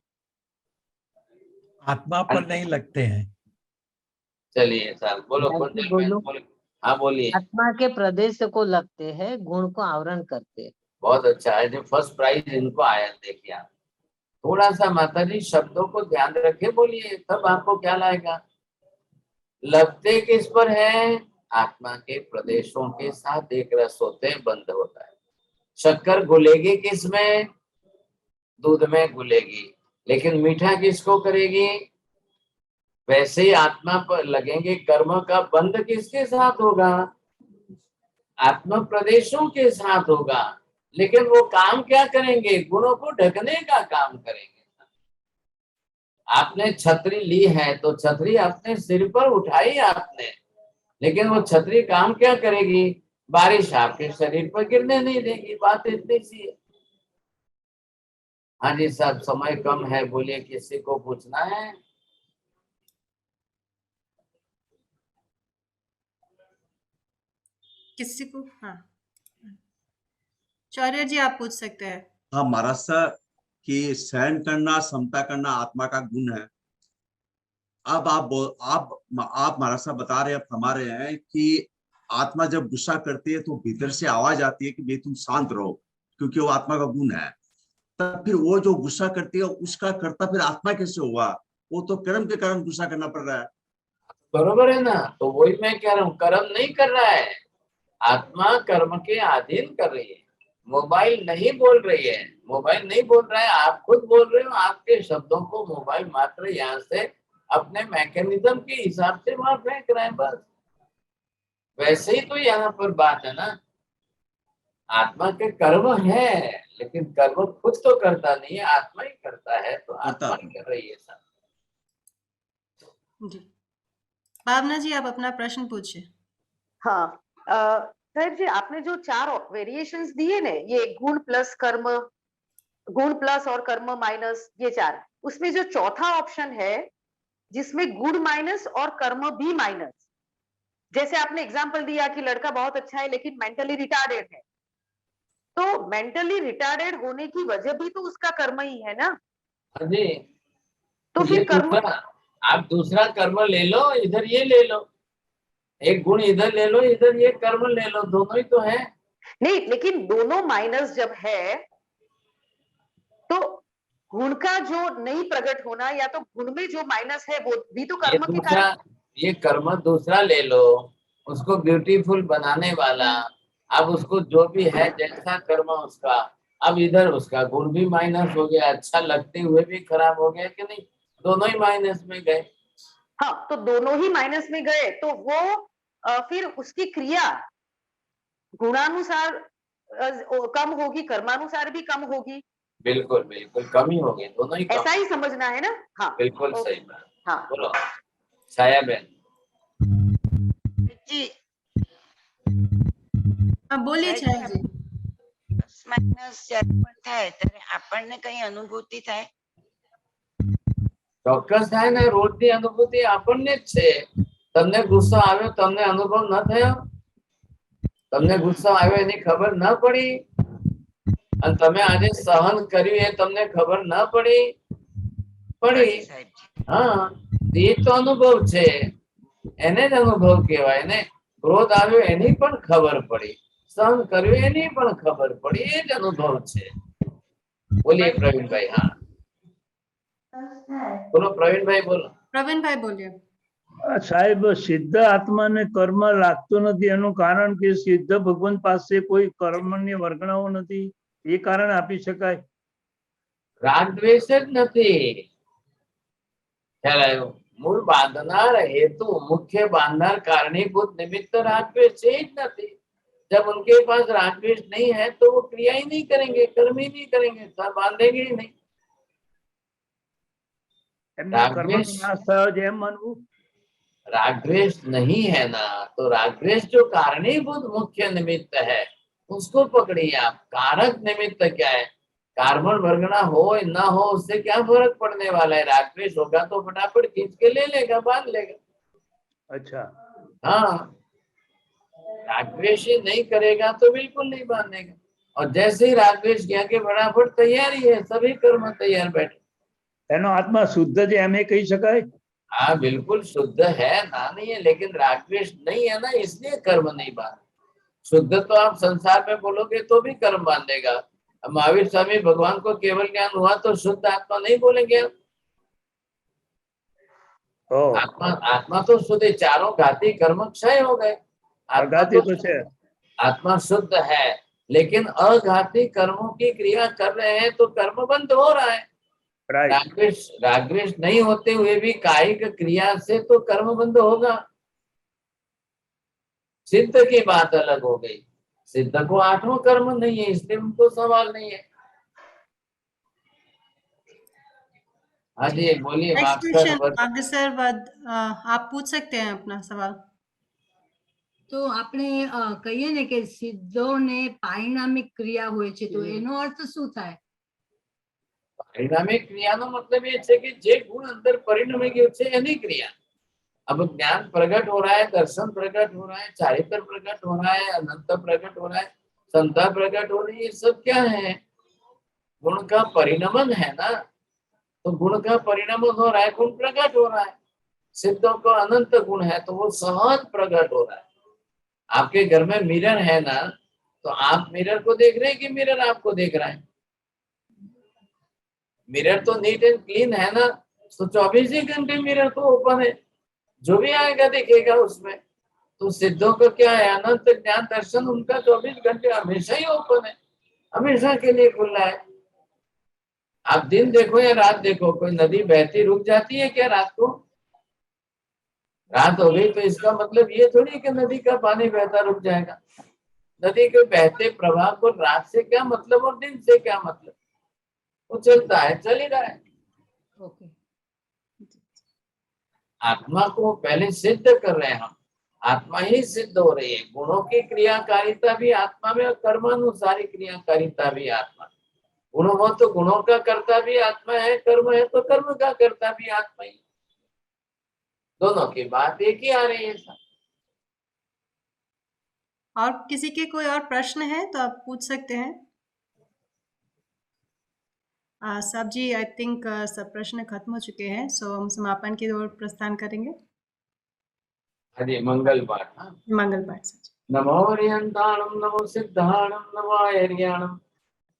आत्मा पर नहीं लगते हैं। चलिए सर बोलो। बोलो। हाँ बोलिए। आत्मा के प्रदेश को लगते हैं, गुण को आवरण करते हैं। बहुत अच्छा है, जो फर्स्ट प्राइज इनको आया। देखिए आप थोड़ा सा माता जी शब्दों को ध्यान रखे बोलिए, तब आपको क्या लाएगा। लगते किस पर है? आत्मा के प्रदेशों के साथ एक रस होते हैं, बंद होता है। शक्कर घुलेगी किस में? दूध में घुलेगी, लेकिन मीठा किसको करेगी? वैसे ही आत्मा पर लगेंगे कर्म का बंध किसके साथ होगा? आत्मा प्रदेशों के साथ होगा, लेकिन वो काम क्या करेंगे? गुणों को ढकने का काम करेंगे। आपने छतरी ली है तो छतरी अपने सिर पर उठाई आपने, लेकिन वो छतरी काम क्या करेगी? बारिश आपके शरीर पर गिरने नहीं देगी। बात इतनी सी है। हाँ जी साहब, समय कम है, बोलिए किसी को पूछना है? किसी को? हाँ चौर्य जी आप पूछ सकते हैं। हाँ महाराज सर, कि सहन करना, समता करना आत्मा का गुण है। अब आप महाराज साहब बता रहे हैं, फरमा रहे हैं कि आत्मा जब गुस्सा करती है तो भीतर से आवाज आती है कि भाई तुम शांत रहो, क्योंकि वो आत्मा का गुण है। तब फिर वो जो गुस्सा करती है उसका करता फिर आत्मा कैसे हुआ? वो तो कर्म के कारण गुस्सा करना पड़ रहा है। बरोबर है ना? तो वही मैं कह रहा हूँ, कर्म नहीं कर रहा है, आत्मा कर्म के अधीन कर रही है। मोबाइल नहीं बोल रही है, मोबाइल नहीं बोल रहा है, आप खुद बोल रहे हो। आपके शब्दों को मोबाइल मात्र यहाँ से अपने मैकेनिज्म के हिसाब से वहां फेंक रहे हैं बस। वैसे ही तो यहाँ पर बात है ना, आत्मा के कर्म है, लेकिन कर्म खुद तो करता नहीं है, आत्मा ही करता है, तो आत्मा ही कर रही है सब। जी भावना जी, आप अपना प्रश्न पूछिए। हाँ साहब जी, आपने जो 4 वेरिएशंस दिए ने, ये गुण प्लस कर्म, गुण प्लस और कर्म माइनस, ये 4, उसमें जो चौथा ऑप्शन है जिसमें गुण माइनस और कर्म भी माइनस, जैसे आपने एग्जांपल दिया कि लड़का बहुत अच्छा है लेकिन मेंटली रिटार्डेड है, तो मेंटली रिटार्डेड होने की वजह भी तो उसका कर्म ही है ना। हाँ जी, तो फिर कर्म, आप दूसरा कर्म ले लो, इधर ये ले लो, एक गुण इधर ले लो, इधर ये कर्म ले लो, दोनों ही तो है। नहीं, लेकिन दोनों माइनस जब है तो गुण का जो नहीं प्रकट होना, या तो गुण में जो माइनस है वो भी तो कर्म के कारण। ये कर्म दूसरा ले लो, उसको ब्यूटीफुल बनाने वाला, अब उसको जो भी है जैसा कर्म उसका, अब इधर उसका गुण भी माइनस हो गया, अच्छा लगते हुए भी खराब हो गया कि नहीं, दोनों ही माइनस में गए। हाँ, तो दोनों ही माइनस में गए तो वो फिर उसकी क्रिया गुणानुसार कम होगी, कर्मानुसार भी कम होगी। बिल्कुल बिल्कुल कम ही हो गए, दोनों ही कम। ऐसा ही समझना है ना। हाँ बिल्कुल सही बात। हाँ बोलो छाया बहन जी। બોલીએ છાયા જી। પ્લસ માઇનસ જ્યારે પણ થાય ત્યારે આપણને કઈ અનુભૂતિ થાય? ચોક્કસ થાય ને, રોજની અનુભૂતિ આપણને જ છે। તમને ગુસ્સો આવ્યો, તમને અનુભવ ન થયો? તમને ગુસ્સો આવ્યો એની ખબર ન પડી? અને તમે આજે સહન કર્યું એ તમને ખબર ન પડી? પડી। હા, એ તો અનુભવ છે, એને જ અનુભવ કહેવાય ને। ક્રોધ આવ્યો એની પણ ખબર પડી, સહન કર્યું એની પણ ખબર પડી, એ જ અનુભવ છે। બોલીએ પ્રવીણભાઈ। હા બોલો પ્રવીણભાઈ, બોલો। પ્રવીણભાઈ બોલીએ। સાહેબ, સિદ્ધ આત્માને કર્મ લાગતું નથી, એનું કારણ કે સિદ્ધ ભગવાન પાસે કોઈ કર્મની વર્ગણાઓ નથી, એ કારણ આપી શકાય? રાગ દ્વેષ જ નથી, ખ્યાલ આવ્યો? મૂળ બાંધનાર हेतु, मुख्य बांधनार कारणीभूत निमित्त राग द्वेष છે જ નથી। जब उनके पास राग द्वेष नहीं है तो वो क्रिया ही नहीं करेंगे, कर्म ही नहीं करेंगे, सब बांधेंगे ही नहीं। राग द्वेष नहीं है ना, तो राग द्वेष जो कारणीभूत मुख्य निमित्त है उसको पकड़िए आप। कारक निमित्त क्या है? कार्बन वर्गना हो ना हो उससे क्या फर्क पड़ने वाला है? राग द्वेष होगा तो फटाफट खींच के ले लेगा, बांध लेगा। अच्छा, हाँ, राग द्वेष नहीं करेगा तो बिल्कुल नहीं बांधेगा। और जैसे ही राग द्वेष किया के फटाफट तैयारी है, सभी कर्म तैयार बैठे। એનો આત્મા શુદ્ધ છે એમ કહી શકાય? हाँ बिल्कुल शुद्ध है ना, नहीं है, लेकिन राग द्वेष नहीं है ना, इसलिए कर्म नहीं बांध। शुद्ध तो आप संसार में बोलोगे तो भी कर्म बांधेगा। महावीर स्वामी भगवान को केवल ज्ञान हुआ तो शुद्ध आत्मा नहीं बोलेंगे। आत्मा तो शुद्ध, चारों घाती कर्म क्षय हो गए। आत्मा शुद्ध है, लेकिन अघाती कर्मों की क्रिया कर रहे हैं तो कर्म बंद हो रहा है। राग द्वेष नहीं होते हुए भी कायिक क्रिया से तो कर्म बंद होगा। सिद्ध की बात अलग हो गई, सिद्ध को 8वां कर्म नहीं है, इसलिए उनको सवाल नहीं है। हाँ जी बोलिए। नेक्स्ट क्वेश्चन सर, आप पूछ सकते हैं अपना सवाल। તો આપણે કહીએ ને કે સિદ્ધોને પારિણામિક ક્રિયા હોય છે, તો એનો અર્થ શું થાય? પરિણામિક ક્રિયાનો મતલબ એ છે કે જે ગુણ અંદર પરિણમી ગયું છે એની ક્રિયા। अब ज्ञान प्रकट हो रहा है, दर्शन प्रकट हो रहा है, चारित्र प्रकट हो रहा है, अनंत प्रकट हो रहा है, संता प्रकट हो रही है, ये सब क्या है? गुण का परिणमन है ना। तो गुण का परिणमन हो रहा है, गुण प्रकट हो रहा है। सिद्धों को अनंत गुण है तो वो सहज प्रकट हो रहा है। आपके घर में मिरर है ना, तो आप मिरर को देख रहे हैं कि मिरर आपको देख रहा है? मिरर तो नीट एंड क्लीन है ना, तो 24 ही घंटे मिरर तो ओपन है, जो भी आएगा दिखेगा उसमें। तो सिद्धों का क्या है? अनंत ज्ञान दर्शन उनका 24 घंटे हमेशा ही ओपन है। हमेशा के लिए खुला है। आप दिन देखो या रात देखो, कोई नदी बहती रुक जाती है क्या रात को? रात हो गई तो इसका मतलब ये थोड़ी कि नदी का पानी बहता रुक जाएगा। नदी के बहते प्रवाह को रात से क्या मतलब और दिन से क्या मतलब? वो चलता है, चल ही रहा है। ओके आत्मा को पहले सिद्ध कर रहे हैं हम, आत्मा ही सिद्ध हो रही है। गुणों की क्रियाकारिता भी आत्मा में और कर्मानुसारी क्रियाकारिता भी आत्मा। गुण हो तो गुणों का कर्ता भी आत्मा है, कर्म है तो कर्म का कर्ता भी आत्मा ही। दोनों की बात एक ही आ रही है सर। और किसी के कोई और प्रश्न है तो आप पूछ सकते हैं। साहब जी आई थिंक सब प्रश्न खत्म हो चुके हैं, सो हम समापन की ओर प्रस्थान करेंगे। हरि मंगल पाठ। हाँ। मंगल पाठ सच। नमो हरियंताणम नमो सिद्धाणम नमो हरियाणम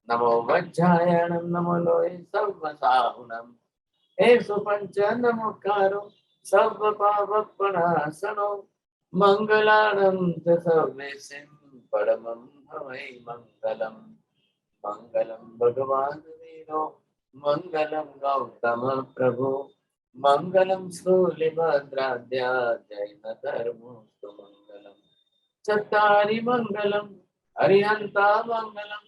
नमो वज्रायणम नमो लोये सर्वसाहुणम हे सुपंच नमोकारो सर्व पावपनाशनो मंगलाणं च सर्वेसिं परमं हवै मंगलम। मंगलम भगवान वीरो मंगलम गौतम प्रभु मंगलम स्थूलिभद्राद्या जैन धर्मोस्तु मंगलम। चत्तारि मंगलम अरिहंता मंगलम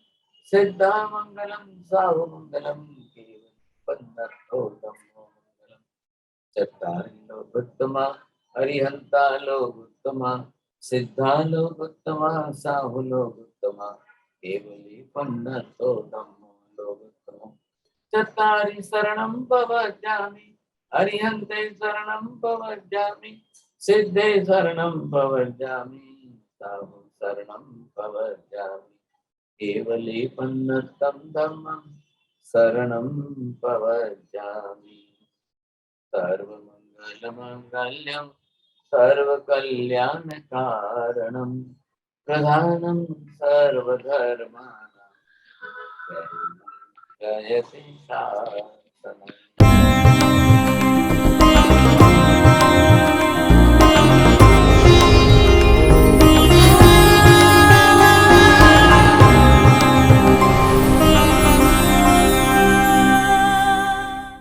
सिद्धा मंगलम साहु मंगलम केवलम मंगलम। चत्तारि लोकोत्तमा अरिहंता लोकोत्तमा सिद्धा लोकोत्तमा साहु लोकोत्तमा केवली पन्नतो धम्मो लोकोत्तमः। चत्तारि शरणं भवजामि अरिहन्ते शरणं भवजामि सिद्धे शरणं भवजामि साहु शरणं भवजामि केवली पन्नतं धम्मं शरणं भवजामि। सर्वमङ्गलमाङ्गल्यं सर्वकल्याणकारणं प्रधानं सर्वधर्माणां जयति शासनम्।